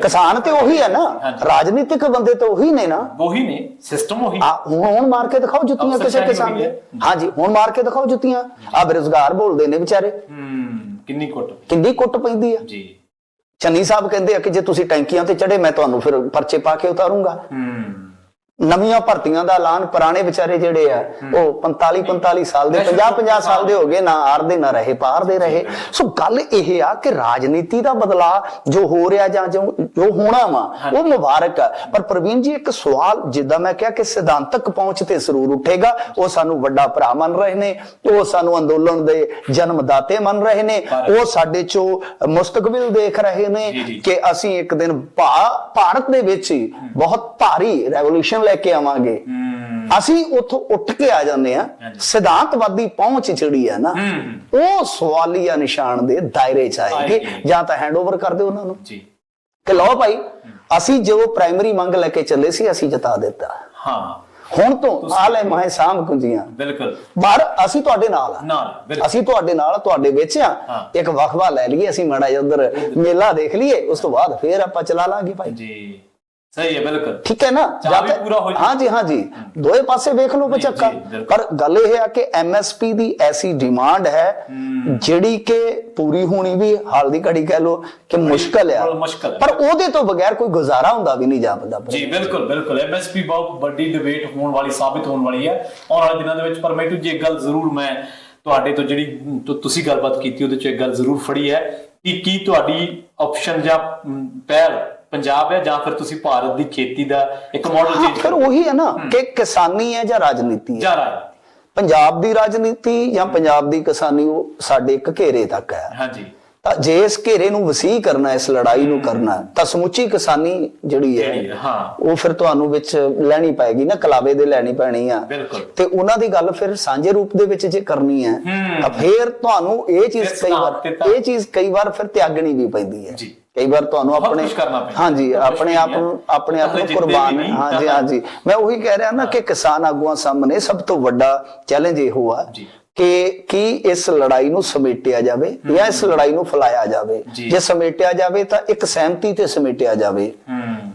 ਕਿਸਾਨ ਤੇ ਉਹੀ ਹੈ ਨਾ, ਰਾਜਨੀਤਿਕ ਬੰਦੇ ਤਾਂ ਉਹੀ ਨੇ ਨਾ, ਉਹੀ ਨੇ, ਸਿਸਟਮ ਉਹੀ। ਹੁਣ ਮਾਰ ਕੇ ਦਿਖਾਓ ਜੁੱਤੀਆਂ ਕਿਸੇ ਕਿਸਾਨ ਦੇ। ਹਾਂਜੀ, ਹੁਣ ਮਾਰ ਕੇ ਦਿਖਾਓ ਜੁੱਤੀਆਂ। ਆ ਬੇਰੁਜ਼ਗਾਰ ਬੋਲਦੇ ਨੇ ਵਿਚਾਰੇ, ਕਿੰਨੀ ਕੁੱਟ ਪੈਂਦੀ ਆ। ਚੰਨੀ ਸਾਹਿਬ ਕਹਿੰਦੇ ਆ ਕਿ ਜੇ ਤੁਸੀਂ ਟੈਂਕੀਆਂ ਤੇ ਚੜੇ ਮੈਂ ਤੁਹਾਨੂੰ ਫਿਰ ਪਰਚੇ ਪਾ ਕੇ ਉਤਾਰੂੰਗਾ। ਨਵੀਆਂ ਭਰਤੀਆਂ ਦਾ ਐਲਾਨ, ਪੁਰਾਣੇ ਵਿਚਾਰੇ ਜਿਹੜੇ ਆ ਉਹ 45 ਸਾਲ ਦੇ, 50 ਸਾਲ ਦੇ ਹੋ ਗਏ, ਨਾ ਆਰਦੇ ਨਾ ਰਹੇ ਪਾਰਦੇ ਰਹੇ। ਸੋ ਗੱਲ ਇਹ ਆ ਕਿ ਰਾਜਨੀਤੀ ਦਾ ਬਦਲਾਅ ਜੋ ਹੋ ਰਿਹਾ ਜਾਂ ਜੋ ਹੋਣਾ ਵਾ ਉਹ ਮੁਬਾਰਕ ਆ। ਪਰ ਪ੍ਰਵੀਨ ਜੀ, ਇੱਕ ਸਵਾਲ ਜਿੱਦਾਂ ਮੈਂ ਕਿਹਾ ਕਿ ਸਿਧਾਂਤਕ ਪਹੁੰਚ ਤੇ ਜ਼ਰੂਰ ਉੱਠੇਗਾ। ਉਹ ਸਾਨੂੰ ਵੱਡਾ ਭਰਾ ਮੰਨ ਰਹੇ ਨੇ, ਉਹ ਸਾਨੂੰ ਅੰਦੋਲਨ ਦੇ ਜਨਮਦਾਤੇ ਮੰਨ ਰਹੇ ਨੇ, ਉਹ ਸਾਡੇ ਚੋਂ ਮੁਸਤਕਬਲ ਦੇਖ ਰਹੇ ਨੇ ਕਿ ਅਸੀਂ ਇੱਕ ਦਿਨ ਭਾਰਤ ਦੇ ਵਿੱਚ ਹੀ ਬਹੁਤ ਭਾਰੀ ਰੈਵੋਲੂਸ਼ਨ ਲੈ ਕੇ ਆਵਾਂਗੇ। ਅਸੀਂ ਉੱਥੋਂ ਉੱਠ ਕੇ ਆ ਜਾਂਦੇ ਆ। ਸਿਧਾਂਤਵਾਦੀ ਪਹੁੰਚ ਜਿਹੜੀ ਹੈ ਨਾ ਉਹ ਸਵਾਲੀਆ ਨਿਸ਼ਾਨ ਦੇ ਦਾਇਰੇ ਚ ਆਏਗੀ। ਜਾਂ ਤਾਂ ਹੈਂਡਓਵਰ ਕਰ ਦਿਓ ਉਹਨਾਂ ਨੂੰ ਕਿ ਲਓ ਭਾਈ, ਅਸੀਂ ਜੋ ਪ੍ਰਾਇਮਰੀ ਮੰਗ ਲੈ ਕੇ ਚੱਲੇ ਸੀ ਅਸੀਂ ਜਿਤਾ ਦਿੱਤਾ। ਹੁਣ ਤੋਂ ਆ ਲੈ ਮਾਹੇ ਸਾਂਭ ਕੁੰਜੀਆਂ। ਬਿਲਕੁਲ, ਪਰ ਅਸੀਂ ਤੁਹਾਡੇ ਨਾਲ ਆ, ਅਸੀਂ ਤੁਹਾਡੇ ਨਾਲ, ਤੁਹਾਡੇ ਵਿੱਚ ਆ। ਇੱਕ ਵਕਫਾ ਲੈ ਲਈਏ ਅਸੀਂ, ਮਾੜਾ ਜਿਹਾ ਉਧਰ ਮੇਲਾ ਦੇਖ ਲਈਏ, ਉਸ ਤੋਂ ਬਾਅਦ ਫੇਰ ਆਪਾਂ ਚਲਾ ਲਾਂਗੇ ਭਾਈ ਜੀ। ਸਹੀ ਹੈ, ਬਿਲਕੁਲ ਠੀਕ ਹੈ ਨਾ। ਹਾਂਜੀ ਹਾਂਜੀ, ਦੋਏ ਪਾਸੇ ਵੇਖ ਲਓ ਬਚੱਕਾ। ਪਰ ਗੱਲ ਇਹ ਹੈ ਕਿ ਐਮਐਸਪੀ ਦੀ ਐਸੀ ਡਿਮਾਂਡ ਹੈ ਜਿਹੜੀ ਕਿ ਪੂਰੀ ਹੋਣੀ ਵੀ ਹਾਲ ਦੀ ਘੜੀ ਕਹਿ ਲਓ ਕਿ ਮੁਸ਼ਕਲ ਆ, ਪਰ ਉਹਦੇ ਤੋਂ ਬਗੈਰ ਕੋਈ ਗੁਜ਼ਾਰਾ ਹੁੰਦਾ ਵੀ ਨਹੀਂ ਜਾਪਦਾ ਜੀ। ਬਿਲਕੁਲ ਬਿਲਕੁਲ, ਐਮਐਸਪੀ ਬਹੁਤ ਵੱਡੀ ਡਿਬੇਟ ਹੋਣ ਵਾਲੀ, ਸਾਬਿਤ ਹੋਣ ਵਾਲੀ ਹੈ ਆਉਣ ਵਾਲੇ ਦਿਨਾਂ ਦੇ ਵਿੱਚ। ਪਰ ਮੈਨੂੰ ਜੀ ਇੱਕ ਗੱਲ ਜ਼ਰੂਰ ਮੈਂ ਤੁਹਾਡੇ ਤੋਂ ਜਿਹੜੀ ਤੁਸੀਂ ਗੱਲਬਾਤ ਕੀਤੀ ਉਹਦੇ ਚ ਇੱਕ ਗੱਲ ਜ਼ਰੂਰ ਫੜੀ ਹੈ ਕਿ ਕੀ ਤੁਹਾਡੀ ਆਪਸ਼ਨ ਜਾਂ ਪਹਿਲ ਪੰਜਾਬ ਹੈ ਜਾਂ ਫਿਰ ਤੁਸੀਂ ਭਾਰਤ ਦੀ ਖੇਤੀ ਦਾ ਇੱਕ ਮਾਡਲ ਚੇਂਜ ਕਰੋ। ਉਹੀ ਹੈ ਨਾ ਕਿ ਕਿਸਾਨੀ ਹੈ ਜਾਂ ਰਾਜਨੀਤੀ ਹੈ। ਪੰਜਾਬ ਦੀ ਰਾਜਨੀਤੀ ਜਾਂ ਪੰਜਾਬ ਦੀ ਕਿਸਾਨੀ ਉਹ ਸਾਡੇ ਇੱਕ ਘੇਰੇ ਤੱਕ ਹੈ। ਹਾਂਜੀ, ਤਾਂ ਜੇ ਇਸ ਘੇਰੇ ਨੂੰ ਵਸੀਹ ਕਰਨਾ, ਇਸ ਲੜਾਈ ਨੂੰ ਕਰਨਾ, ਤਾਂ ਸਮੁੱਚੀ ਕਿਸਾਨੀ ਜਿਹੜੀ ਹੈ ਉਹ ਫਿਰ ਤੁਹਾਨੂੰ ਵਿੱਚ ਲੈਣੀ ਪਏਗੀ ਨਾ, ਕਲਾਵੇ ਦੇ ਲੈਣੀ ਪੈਣੀ ਆ। ਤੇ ਉਹਨਾਂ ਦੀ ਗੱਲ ਫਿਰ ਸਾਂਝੇ ਰੂਪ ਦੇ ਵਿੱਚ ਜੇ ਕਰਨੀ ਹੈ ਤਾਂ ਫਿਰ ਤੁਹਾਨੂੰ ਇਹ ਚੀਜ਼ ਕਈ ਵਾਰ ਫਿਰ ਤਿਆਗਣੀ ਵੀ ਪੈਂਦੀ ਹੈ। ਕਈ ਵਾਰ ਤੁਹਾਨੂੰ ਆਪਣੇ ਹਾਂਜੀ ਆਪਣੇ ਆਪ ਨੂੰ ਕੁਰਬਾਨ। ਹਾਂਜੀ ਹਾਂਜੀ, ਮੈਂ ਉਹੀ ਕਹਿ ਰਿਹਾ ਨਾ ਕਿ ਕਿਸਾਨ ਆਗੂਆਂ ਸਾਹਮਣੇ ਸਭ ਤੋਂ ਵੱਡਾ ਚੈਲੰਜ ਇਹੋ ਆ ਕਿ ਕੀ ਇਸ ਲੜਾਈ ਨੂੰ ਸਮੇਟਿਆ ਜਾਵੇ ਜਾਂ ਇਸ ਲੜਾਈ ਨੂੰ ਫੈਲਾਇਆ ਜਾਵੇ। ਜੇ ਸਮੇਟਿਆ ਜਾਵੇ ਤਾਂ ਇੱਕ ਸਹਿਮਤੀ ਤੇ ਸਮੇਟਿਆ ਜਾਵੇ,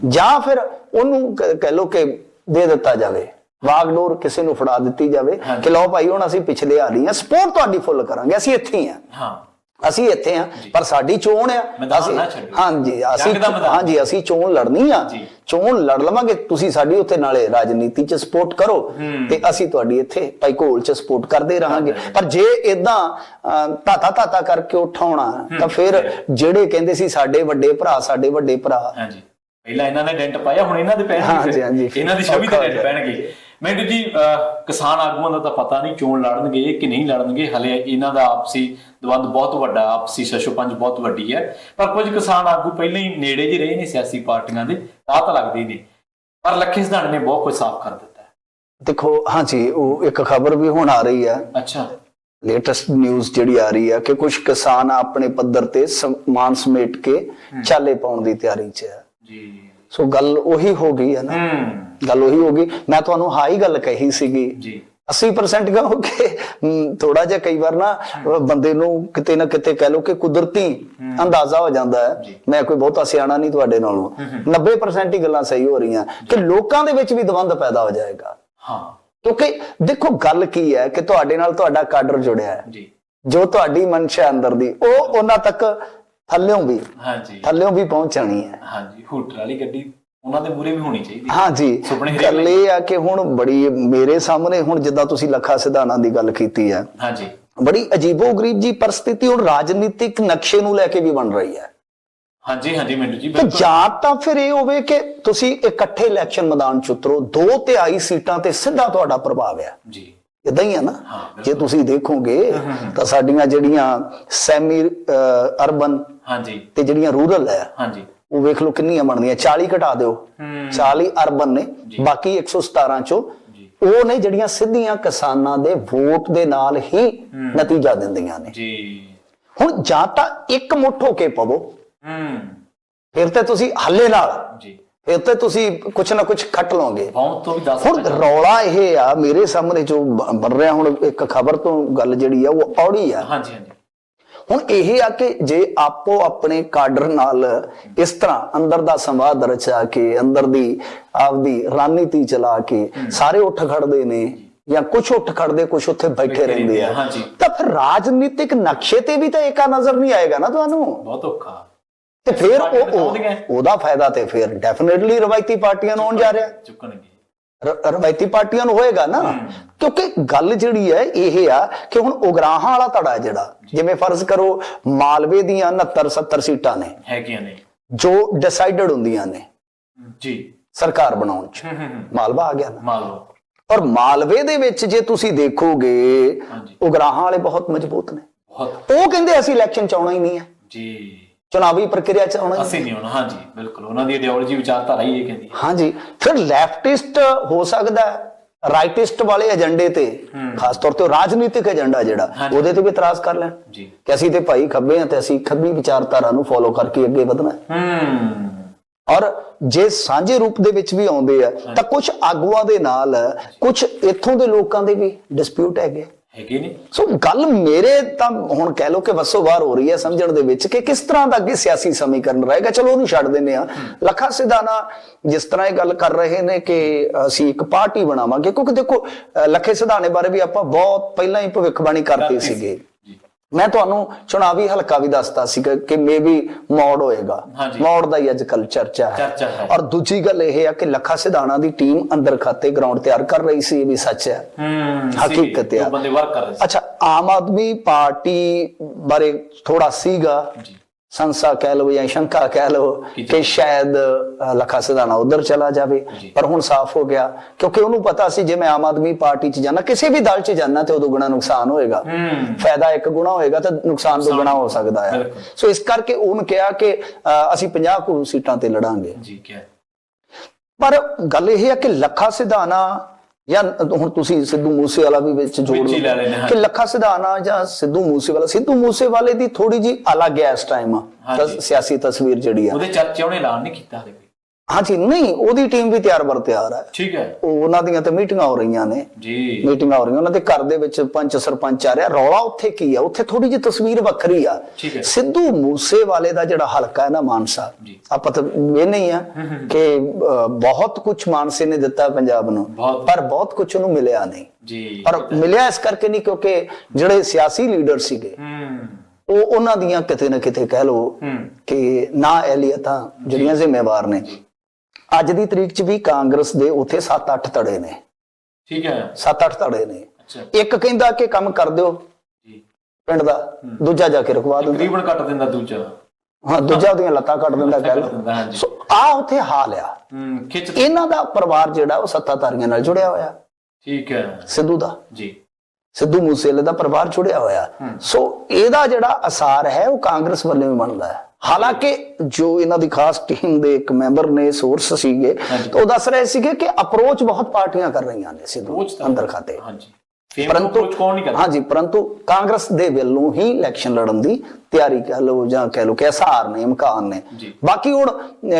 ਜਾਂ ਫਿਰ ਉਹਨੂੰ ਕਹਿ ਲੋ ਕਿ ਦੇ ਦਿੱਤਾ ਜਾਵੇ, ਵਾਗਡੋਰ ਕਿਸੇ ਨੂੰ ਫੜਾ ਦਿੱਤੀ ਜਾਵੇ ਕਿ ਲਓ ਭਾਈ ਹੁਣ ਅਸੀਂ ਪਿਛਲੇ ਆ ਰਹੀ ਹਾਂ, ਸਪੋਰਟ ਤੁਹਾਡੀ ਫੁੱਲ ਕਰਾਂਗੇ, ਅਸੀਂ ਇੱਥੇ ਹੀ ਆ, ਅਸੀਂ ਇੱਥੇ ਆ, ਪਰ ਸਾਡੀ ਚੋਣ ਆ। ਅਸੀਂ ਚੋਣ ਲੜਨੀ ਆ, ਚੋਣ ਲੜ ਲਵਾਂਗੇ, ਤੁਸੀਂ ਸਾਡੀ ਉੱਥੇ ਨਾਲੇ ਰਾਜਨੀਤੀ ਚ ਸਪੋਰਟ ਕਰੋ ਤੇ ਅਸੀਂ ਤੁਹਾਡੀ ਇੱਥੇ ਭਾਈ ਘੋਲ ਚ ਸਪੋਰਟ ਕਰਦੇ ਰਹਾਂਗੇ। ਪਰ ਜੇ ਏਦਾਂ ਧਾਤਾ ਕਰਕੇ ਉਠਾਉਣਾ ਤਾਂ ਫਿਰ ਜਿਹੜੇ ਕਹਿੰਦੇ ਸੀ ਸਾਡੇ ਵੱਡੇ ਭਰਾ ਪਹਿਲਾਂ ਇਹਨਾਂ ਨੇ ਡੈਂਟ ਪਾਇਆ, ਹੁਣ ਇਹਨਾਂ ਦੇ ਪੈਣਗੇ, ਇਹਨਾਂ ਦੀ ਛਵੀ ਤੇ ਡੈਂਟ ਪੈਣਗੇ। ਮੈਨੂੰ ਜੀ ਕਿਸਾਨ ਆਗੂਆਂ ਦਾ ਤਾਂ ਪਤਾ ਨਹੀਂ ਚੋਣ ਲੜਨਗੇ ਕਿ ਨਹੀਂ ਲੜਨਗੇ, ਹਲੇ ਇਹਨਾਂ ਦਾ ਆਪਸੀ ਦਵੰਦ ਬਹੁਤ ਵੱਡਾ, ਆਪਸੀ ਸ਼ਸ਼ੋਪੰਜ ਬਹੁਤ ਵੱਡੀ ਹੈ। ਪਰ ਕੁਝ ਕਿਸਾਨ ਆਗੂ ਪਹਿਲਾਂ ਹੀ ਨੇੜੇ ਜਿਹੇ ਰਹੇ ਨੇ ਸਿਆਸੀ ਪਾਰਟੀਆਂ ਦੇ, ਤਾਂ ਲੱਗਦੇ ਨੇ। ਪਰ ਲੱਖੇ ਸਿਧਾਣੇ ਨੇ ਬਹੁਤ ਕੁਝ ਸਾਫ਼ ਕਰ ਦਿੱਤਾ। देखो हाँ जी, वो एक खबर भी हुण आ रही है, अच्छा लेटेस्ट न्यूज़ ਜਿਹੜੀ ਆ ਰਹੀ ਹੈ ਕਿ ਕੁਝ ਕਿਸਾਨ ਆਪਣੇ ਪੱਧਰ ਤੇ ਸਮਾਨ ਸਮੇਟ ਕੇ ਚਾਲੇ ਪਾਉਣ ਦੀ ਤਿਆਰੀ 'ਚ ਹੈ ਜੀ। ਸੋ ਗੱਲ ਉਹੀ ਹੋ ਗਈ ਹੈ ਨਾ, ਗੱਲ ਉਹੀ ਹੋ ਗਈ। ਮੈਂ ਤੁਹਾਨੂੰ ਹਾਈ ਗੱਲ ਕਹੀ ਸੀਗੀ ਜੀ 80% ਕਹੋਗੇ, ਥੋੜਾ ਜਿਹਾ ਕਈ ਵਾਰ ਨਾ ਬੰਦੇ ਨੂੰ ਕਿਤੇ ਨਾ ਕਿਤੇ ਕਹਿ ਲੋ ਕਿ ਕੁਦਰਤੀ ਅੰਦਾਜ਼ਾ ਹੋ ਜਾਂਦਾ ਹੈ। ਮੈਂ ਕੋਈ ਬਹੁਤਾ ਸਿਆਣਾ ਨਹੀਂ ਤੁਹਾਡੇ ਨਾਲੋਂ, 90% ਹੀ ਗੱਲਾਂ ਸਹੀ ਹੋ ਰਹੀਆਂ ਕਿ ਲੋਕਾਂ ਦੇ ਵਿੱਚ ਵੀ ਦਵੰਦ ਪੈਦਾ ਹੋ ਜਾਏਗਾ। ਹਾਂ, ਕਿਉਂਕਿ ਦੇਖੋ ਗੱਲ ਕੀ ਹੈ ਕਿ ਤੁਹਾਡੇ ਨਾਲ ਤੁਹਾਡਾ ਕਾਡਰ ਜੁੜਿਆ ਹੈ ਜੀ, ਜੋ ਤੁਹਾਡੀ ਮਨਸ਼ਾ ਅੰਦਰ ਦੀ ਉਹ ਉਹਨਾਂ ਤੱਕ ਥੱਲਿਓਂ ਵੀ ਪਹੁੰਚਣੀ ਹੈ। ਹਾਂਜੀ, ਹੂਟਰ ਵਾਲੀ ਗੱਡੀ ਉਹਨਾਂ ਦੇ ਮੂਰੇ ਵੀ ਹੋਣੀ ਚਾਹੀਦੀ। ਹਾਂ ਜੀ, ਗੱਲ ਇਹ ਆ ਕਿ ਹੁਣ ਬੜੀ ਮੇਰੇ ਸਾਹਮਣੇ ਹੁਣ ਜਿੱਦਾਂ ਤੁਸੀਂ ਲੱਖਾ ਸਿਧਾਣਾ ਦੀ ਗੱਲ ਕੀਤੀ ਹੈ, ਹਾਂਜੀ, ਬੜੀ ਅਜੀਬੋ-ਗਰੀਬ ਜੀ ਪਰਿਸਥਿਤੀ ਹੁਣ ਰਾਜਨੀਤਿਕ ਨਕਸ਼ੇ ਨੂੰ ਲੈ ਕੇ ਵੀ ਬਣ ਰਹੀ ਹੈ। ਹਾਂਜੀ ਹਾਂਜੀ ਮੈਨੂੰ ਜੀ, ਤੇ ਜਾਂ ਤਾਂ ਫਿਰ ਇਹ ਹੋਵੇ ਕਿ ਤੁਸੀਂ ਇਕੱਠੇ ਇਲੈਕਸ਼ਨ ਮੈਦਾਨ ਚ ਉਤਰੋ, 2/3 ਸੀਟਾਂ ਤੇ ਸਿੱਧਾ ਤੁਹਾਡਾ ਪ੍ਰਭਾਵ ਹੈ ਜੀ, ਇਦਾਂ ਹੀ ਹੈ ਨਾ। ਜੇ ਤੁਸੀਂ ਦੇਖੋਗੇ ਤਾਂ ਸਾਡੀਆਂ ਜਿਹੜੀਆਂ ਸੈਮੀ ਅਰਬਨ ਹਾਂਜੀ ਤੇ ਜਿਹੜੀਆਂ ਰੂਰਲ ਹੈ, ਹਾਂਜੀ, ਉਹ ਵੇਖ ਲਓ ਕਿੰਨੀਆਂ ਬਣਦੀਆਂ, 40 ਘਟਾ ਦਿਓ, 40 ਅਰਬਨ ਨੇ, ਬਾਕੀ 117 ਚੋਂ ਉਹ ਨੇ ਜਿਹੜੀਆਂ ਸਿੱਧੀਆਂ ਕਿਸਾਨਾਂ ਦੇ ਵੋਟ ਦੇ ਨਾਲ ਹੀ ਨਤੀਜਾ ਦਿੰਦੀਆਂ ਨੇ ਜੀ। ਹੁਣ ਜਾਂ ਤਾਂ ਇੱਕ ਮੁੱਠ ਹੋ ਕੇ ਪਵੋ, ਫਿਰ ਤੇ ਤੁਸੀਂ ਹੱਲੇ ਨਾਲ ਜੀ, ਫਿਰ ਤੇ ਤੁਸੀਂ ਕੁਛ ਨਾ ਕੁਛ ਖੱਟ ਲਓਗੇ। ਬਹੁਤ ਤੋਂ ਵੀ 10 ਹੁਣ ਰੌਲਾ ਇਹ ਆ ਮੇਰੇ ਸਾਹਮਣੇ ਜੋ ਬਣ ਰਿਹਾ, ਹੁਣ ਇੱਕ ਖਬਰ ਤੋਂ ਗੱਲ ਜਿਹੜੀ ਆ ਉਹ ਔੜੀ ਆ। ਹਾਂਜੀ ਹਾਂਜੀ, ਹੁਣ ਇਹ ਆ ਕਿ ਜੇ ਆਪੋ ਆਪਣੇ ਕਾਡਰ ਨਾਲ ਇਸ ਤਰ੍ਹਾਂ ਅੰਦਰ ਦਾ ਸੰਵਾਦ ਰਚਾ ਕੇ, ਅੰਦਰ ਦੀ ਆਪਦੀ ਰਣਨੀਤੀ ਚਲਾ ਕੇ ਸਾਰੇ ਉੱਠ ਖੜਦੇ ਨੇ ਜਾਂ ਕੁਝ ਉੱਠ ਖੜਦੇ, ਕੁਝ ਉੱਥੇ ਬੈਠੇ ਰਹਿੰਦੇ ਆ, ਤਾਂ ਫਿਰ ਰਾਜਨੀਤਿਕ ਨਕਸ਼ੇ ਤੇ ਵੀ ਤਾਂ ਏਕਾ ਨਜ਼ਰ ਨਹੀਂ ਆਏਗਾ ਨਾ ਤੁਹਾਨੂੰ, ਬਹੁਤ ਔਖਾ। ਤੇ ਫਿਰ ਉਹਦਾ ਫਾਇਦਾ ਤੇ ਫਿਰ ਡੈਫੀਨਿਟਲੀ ਰਵਾਇਤੀ ਪਾਰਟੀਆਂ ਨੂੰ ਆਉਣ ਜਾ ਰਿਹਾ, ਚੁੱਕਣਗੇ ਰਵਾਇਤੀ ਪਾਰਟੀਆਂ ਨੂੰ ਹੋਏਗਾ ਨਾ। ਕਿਉਂਕਿ ਗੱਲ ਜਿਹੜੀ ਹੈ ਇਹ ਆ ਕਿ ਹੁਣ ਉਗਰਾਹਾਂ ਵਾਲਾ ਧੜਾ ਜਿਹੜਾ, ਜਿਵੇਂ ਫਰਜ਼ ਕਰੋ ਮਾਲਵੇ ਦੀਆਂ 69-70 ਸੀਟਾਂ ਨੇ ਹੈਗੀਆਂ ਨੇ ਜੋ ਡਿਸਾਈਡਡ ਹੁੰਦੀਆਂ ਨੇ ਜੀ ਸਰਕਾਰ ਬਣਾਉਣ ਚ, ਮਾਲਵਾ ਆ ਗਿਆ ਨਾ, ਮਾਲਵਾ। ਔਰ ਮਾਲਵੇ ਦੇ ਵਿੱਚ ਜੇ ਤੁਸੀਂ ਦੇਖੋਗੇ ਉਗਰਾਹਾਂ ਵਾਲੇ ਬਹੁਤ ਮਜ਼ਬੂਤ ਨੇ, ਉਹ ਕਹਿੰਦੇ ਅਸੀਂ ਇਲੈਕਸ਼ਨ ਚ ਆਉਣਾ ਹੀ ਨਹੀਂ ਹੈ ਜੀ, ਚੁਣਾਵੀ ਪ੍ਰਕਿਰਿਆ ਚ ਆਉਣਾ ਅਸੀਂ ਨਹੀਂ ਆਉਣਾ। ਹਾਂਜੀ ਬਿਲਕੁਲ, ਉਹਨਾਂ ਦੀ ਆਈਡੀਓਲੋਜੀ ਵਿਚਾਰਧਾਰਾ ਹੀ ਇਹ ਕਹਿੰਦੀ ਹੈ। ਹਾਂਜੀ, ਫਿਰ ਲੈਫਟਿਸਟ ਹੋ ਸਕਦਾ ਹੈ, ਰਾਈਟਿਸਟ ਵਾਲੇ ਏਜੰਡੇ ਤੇ ਖਾਸ ਤੌਰ ਤੇ ਰਾਜਨੀਤਿਕ ਏਜੰਡਾ ਜਿਹੜਾ, ਉਹਦੇ ਤੇ ਵੀ ਇਤਰਾਜ਼ ਕਰ ਲੈਣ ਕਿ ਅਸੀਂ ਤੇ ਭਾਈ ਖੱਬੇ ਆ ਤੇ ਅਸੀਂ ਖੱਬੀ ਵਿਚਾਰਧਾਰਾ ਨੂੰ ਫੋਲੋ ਕਰਕੇ ਅੱਗੇ ਵਧਣਾ। ਔਰ ਜੇ ਸਾਂਝੇ ਰੂਪ ਦੇ ਵਿੱਚ ਵੀ ਆਉਂਦੇ ਆ ਤਾਂ ਕੁਝ ਆਗੂਆਂ ਦੇ ਨਾਲ ਕੁਝ ਇੱਥੋਂ ਦੇ ਲੋਕਾਂ ਦੇ ਵੀ ਡਿਸਪਿਊਟ ਹੈਗੇ ਨੇ। ਸੋ ਗੱਲ ਮੇਰੇ ਤਾਂ ਹੁਣ ਕਹਿ ਲੋ ਕਿ ਵੱਸੋ ਬਾਹਰ ਹੋ ਰਹੀ ਹੈ ਸਮਝਣ ਦੇ ਵਿੱਚ ਕਿ ਕਿਸ ਤਰ੍ਹਾਂ ਦਾ ਅੱਗੇ ਸਿਆਸੀ ਸਮੀਕਰਨ ਰਹੇਗਾ। ਚਲੋ ਉਹਨੂੰ ਛੱਡ ਦਿੰਦੇ ਆ। ਲੱਖਾ ਸਿਧਾਣਾ ਜਿਸ ਤਰ੍ਹਾਂ ਇਹ ਗੱਲ ਕਰ ਰਹੇ ਨੇ ਕਿ ਅਸੀਂ ਇੱਕ ਪਾਰਟੀ ਬਣਾਵਾਂਗੇ, ਕਿਉਂਕਿ ਦੇਖੋ ਲੱਖੇ ਸਿਧਾਣੇ ਬਾਰੇ ਵੀ ਆਪਾਂ ਬਹੁਤ ਪਹਿਲਾਂ ਹੀ ਭਵਿੱਖਬਾਣੀ ਕਰਦੇ ਸੀਗੇ। ਮੈਂ ਤੁਹਾਨੂੰ ਚੁਣਾਵੀ ਹਲਕਾ ਵੀ ਦੱਸਦਾ ਸੀਗਾ ਕਿ ਮੇਬੀ ਮੌੜ ਹੋਏਗਾ, ਮੌੜ ਦਾ ਹੀ ਅੱਜ ਕੱਲ ਚਰਚਾ ਹੈ। ਔਰ ਦੂਜੀ ਗੱਲ ਇਹ ਆ ਕਿ ਲੱਖਾ ਸਿਧਾਣਾ ਦੀ ਟੀਮ ਅੰਦਰ ਖਾਤੇ ਗਰਾਊਂਡ ਤਿਆਰ ਕਰ ਰਹੀ ਸੀ, ਇਹ ਵੀ ਸੱਚ ਹੈ, ਹਕੀਕਤ ਹੈ। ਅੱਛਾ, ਆਮ ਆਦਮੀ ਪਾਰਟੀ ਬਾਰੇ ਥੋੜਾ ਸੀਗਾ ਸੰਸਾ ਕਹਿ ਲਓ ਜਾਂ ਸ਼ੰਕਾ ਕਹਿ ਲਓ ਕਿ ਸ਼ਾਇਦ ਲੱਖਾ ਸਿਧਾਣਾ ਉਧਰ ਚਲਾ ਜਾਵੇ, ਪਰ ਹੁਣ ਸਾਫ਼ ਹੋ ਗਿਆ ਕਿਉਂਕਿ ਉਹਨੂੰ ਪਤਾ ਸੀ ਜੇ ਮੈਂ ਆਮ ਆਦਮੀ ਪਾਰਟੀ ਚ ਜਾਣਾ, ਕਿਸੇ ਵੀ ਦਲ ਚ ਜਾਣਾ ਤੇ ਉਦੋਂ ਗੁਣਾ ਨੁਕਸਾਨ ਹੋਏਗਾ। ਫਾਇਦਾ ਇੱਕ ਗੁਣਾ ਹੋਏਗਾ ਤਾਂ ਨੁਕਸਾਨ ਦੋ ਗੁਣਾ ਹੋ ਸਕਦਾ ਹੈ। ਸੋ ਇਸ ਕਰਕੇ ਉਹਨੂੰ ਕਿਹਾ ਕਿ ਅਸੀਂ 50 ਸੀਟਾਂ ਤੇ ਲੜਾਂਗੇ। ਪਰ ਗੱਲ ਇਹ ਹੈ ਕਿ ਲੱਖਾ ਸਿਧਾਣਾ ਜਾਂ ਹੁਣ ਤੁਸੀਂ ਸਿੱਧੂ ਮੂਸੇਵਾਲਾ ਵੀ ਵਿੱਚ ਜੋੜ ਲਓ ਕਿ ਲੱਖਾ ਸਿਧਾਣਾ ਜਾਂ ਸਿੱਧੂ ਮੂਸੇਵਾਲੇ ਦੀ ਥੋੜੀ ਜੀ ਅਲੱਗ ਹੈ ਇਸ ਟਾਈਮ ਸਿਆਸੀ ਤਸਵੀਰ ਜਿਹੜੀ ਆ। ਉਹਦੇ ਚਰਚੇ ਉਹਨੇ ਐਲਾਨ ਨਹੀਂ ਕੀਤਾ ਹਲੇ। ਹਾਂਜੀ, ਨਹੀਂ, ਉਹਦੀ ਟੀਮ ਵੀ ਤਿਆਰ ਹੈ। ਠੀਕ ਹੈ, ਉਹਨਾਂ ਦੀਆਂ ਤਾਂ ਮੀਟਿੰਗਾਂ ਹੋ ਰਹੀਆਂ ਨੇ ਜੀ, ਮੀਟਿੰਗਾਂ ਹੋ ਰਹੀਆਂ ਉਹਨਾਂ ਦੇ ਘਰ ਦੇ ਵਿੱਚ ਪੰਚ ਸਰਪੰਚ ਆ ਰਿਹਾ। ਰੌਲਾ ਉੱਥੇ ਕੀ ਆ, ਉੱਥੇ ਥੋੜੀ ਜਿਹੀ ਤਸਵੀਰ ਵੱਖਰੀ ਆ। ਸਿੱਧੂ ਮੂਸੇਵਾਲੇ ਦਾ ਜਿਹੜਾ ਹਲਕਾ ਹੈ ਨਾ ਮਾਨਸਾ, ਆਪਾਂ ਤਾਂ ਇਹ ਨਹੀਂ ਆ ਕਿ ਬਹੁਤ ਕੁਛ ਮਾਨਸੇ ਨੇ ਦਿੱਤਾ ਪੰਜਾਬ ਨੂੰ, ਪਰ ਬਹੁਤ ਕੁਛ ਉਹਨੂੰ ਮਿਲਿਆ ਨਹੀਂ ਜੀ। ਪਰ ਮਿਲਿਆ ਇਸ ਕਰਕੇ ਨਹੀਂ ਕਿਉਂਕਿ ਜਿਹੜੇ ਸਿਆਸੀ ਲੀਡਰ ਸੀਗੇ ਉਹ ਉਹਨਾਂ ਦੀਆਂ ਕਿਤੇ ਨਾ ਕਿਤੇ ਕਹਿ ਲਓ ਕਿ ਨਾ ਅਹਿਲੀਅਤਾਂ ਜਿਹੜੀਆਂ ਜ਼ਿੰਮੇਵਾਰ ਨੇ। ਅੱਜ ਦੀ ਤਰੀਕ ਚ ਵੀ ਕਾਂਗਰਸ ਦੇ ਉੱਥੇ 7-8 ਧੜੇ ਨੇ। ਠੀਕ ਹੈ, 7-8 ਧੜੇ ਨੇ। ਇੱਕ ਕਹਿੰਦਾ ਕਿ ਕੰਮ ਕਰ ਦਿਓ ਪਿੰਡ ਦਾ, ਦੂਜਾ ਜਾ ਕੇ ਰੁਕਵਾ ਦਿੰਦਾ, ਤਕਰੀਬਨ ਕੱਟ ਦਿੰਦਾ ਦੂਜਾ, ਹਾਂ ਦੂਜਾ ਉਹਦੀਆਂ ਲੱਤਾਂ ਕੱਟ ਦਿੰਦਾ ਕਹਿ ਲਓ। ਸੋ ਆ ਉੱਥੇ ਹਾਲ ਆ। ਇਹਨਾਂ ਦਾ ਪਰਿਵਾਰ ਜਿਹੜਾ ਉਹ ਸੱਤਾਧਾਰੀਆਂ ਨਾਲ ਜੁੜਿਆ ਹੋਇਆ। ਠੀਕ ਹੈ, ਸਿੱਧੂ ਦਾ ਜੀ, ਸਿੱਧੂ ਮੂਸੇਵਾਲੇ ਦਾ ਪਰਿਵਾਰ ਜੁੜਿਆ ਹੋਇਆ। ਸੋ ਇਹਦਾ ਜਿਹੜਾ ਅਸਾਰ ਹੈ ਉਹ ਕਾਂਗਰਸ ਵੱਲੋਂ ਵੀ ਬਣਦਾ ਹੈ। ਹਾਲਾਂਕਿ ਜੋ ਇਹਨਾਂ ਦੀ ਖਾਸ ਟੀਮ ਦੇ ਇੱਕ ਮੈਂਬਰ ਨੇ ਸੋਰਸ ਸੀਗੇ ਤਾਂ ਉਹ ਦੱਸ ਰਹੇ ਸੀਗੇ ਕਿ ਅਪਰੋਚ ਬਹੁਤ ਪਾਰਟੀਆਂ ਕਰ ਰਹੀਆਂ ਨੇ ਸਿੱਧੂ ਅੰਦਰ ਖਾਤੇ। ਪਰੰਤੂ ਹਾਂਜੀ, ਪਰੰਤੂ ਕਾਂਗਰਸ ਦੇ ਵੱਲੋਂ ਹੀ ਇਲੈਕਸ਼ਨ ਲੜਨ ਦੀ ਤਿਆਰੀ ਕਹ ਲਓ ਜਾਂ ਕਹਿ ਲਓ ਕਿ ਆਸਾਰ ਨੇ, ਇਮਕਾਨ ਨੇ। ਬਾਕੀ ਹੁਣ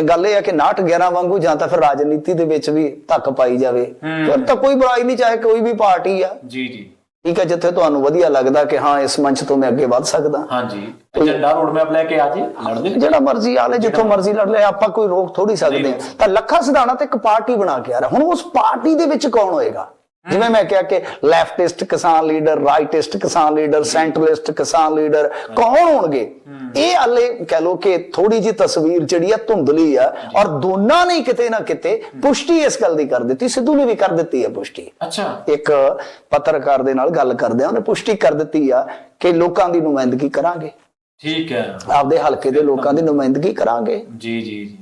ਗੱਲ ਇਹ ਹੈ ਕਿ 69-11 ਵਾਂਗੂ ਜਾਂ ਤਾਂ ਫਿਰ ਰਾਜਨੀਤੀ ਦੇ ਵਿੱਚ ਵੀ ਧੱਕ ਪਾਈ ਜਾਵੇ, ਫਿਰ ਤਾਂ ਕੋਈ ਬੁਰਾਈ ਨਹੀਂ, ਚਾਹੇ ਕੋਈ ਵੀ ਪਾਰਟੀ ਆ। ਜੀ ਜੀ, ਠੀਕ ਹੈ, ਜਿੱਥੇ ਤੁਹਾਨੂੰ ਵਧੀਆ ਲੱਗਦਾ ਕਿ ਹਾਂ ਇਸ ਮੰਚ ਤੋਂ ਮੈਂ ਅੱਗੇ ਵੱਧ ਸਕਦਾ। ਹਾਂਜੀ, ਏਜੰਡਾ ਰੋਡ ਮੈਪ ਲੈ ਕੇ ਆ ਜੀ, ਲੜਦੇ ਜਿਹੜਾ ਮਰਜ਼ੀ ਆ ਲੈ, ਜਿੱਥੋਂ ਮਰਜ਼ੀ ਲੜ ਲੈ, ਆਪਾਂ ਕੋਈ ਰੋਕ ਥੋੜੀ ਸਕਦੇ ਹਾਂ। ਤਾਂ ਲੱਖਾ ਸਿਧਾਣਾ ਤੇ ਇੱਕ ਪਾਰਟੀ ਬਣਾ ਕੇ ਆ ਰਿਹਾ, ਹੁਣ ਉਸ ਪਾਰਟੀ ਦੇ ਵਿੱਚ ਕੌਣ ਹੋਏਗਾ? ਜਿਵੇਂ ਮੈਂ ਕਿਹਾ ਕਿ ਲੈਫਟਿਸਟ ਕਿਸਾਨ ਲੀਡਰ, ਰਾਈਟਿਸਟ ਕਿਸਾਨ ਲੀਡਰ, ਸੈਂਟਰਲਿਸਟ ਕਿਸਾਨ ਲੀਡਰ ਕੌਣ ਹੋਣਗੇ? ਇਹ ਹਲੇ ਕਹਿ ਲੋ ਕਿ ਥੋੜੀ ਜੀ ਤਸਵੀਰ ਜਿਹੜੀ ਆ ਧੁੰਦਲੀ ਆ, ਔਰ ਦੋਨਾਂ ਨੇ ਕਿਤੇ ਨਾ ਕਿਤੇ ਪੁਸ਼ਟੀ ਇਸ ਗੱਲ ਦੀ ਕਰ ਦਿੱਤੀ। ਸਿੱਧੂ ਨੇ ਵੀ ਕਰ ਦਿੱਤੀ ਹੈ ਪੁਸ਼ਟੀ। ਅੱਛਾ, ਇੱਕ ਪੱਤਰਕਾਰ ਦੇ ਨਾਲ ਗੱਲ ਕਰਦਿਆਂ ਉਹਨੇ ਪੁਸ਼ਟੀ ਕਰ ਦਿੱਤੀ ਆ ਕਿ ਲੋਕਾਂ ਦੀ ਨੁਮਾਇੰਦਗੀ ਕਰਾਂਗੇ। ਠੀਕ ਹੈ, ਆਪਦੇ ਹਲਕੇ ਦੇ ਲੋਕਾਂ ਦੀ ਨੁਮਾਇੰਦਗੀ ਕਰਾਂਗੇ। ਜੀ ਜੀ ਜੀ,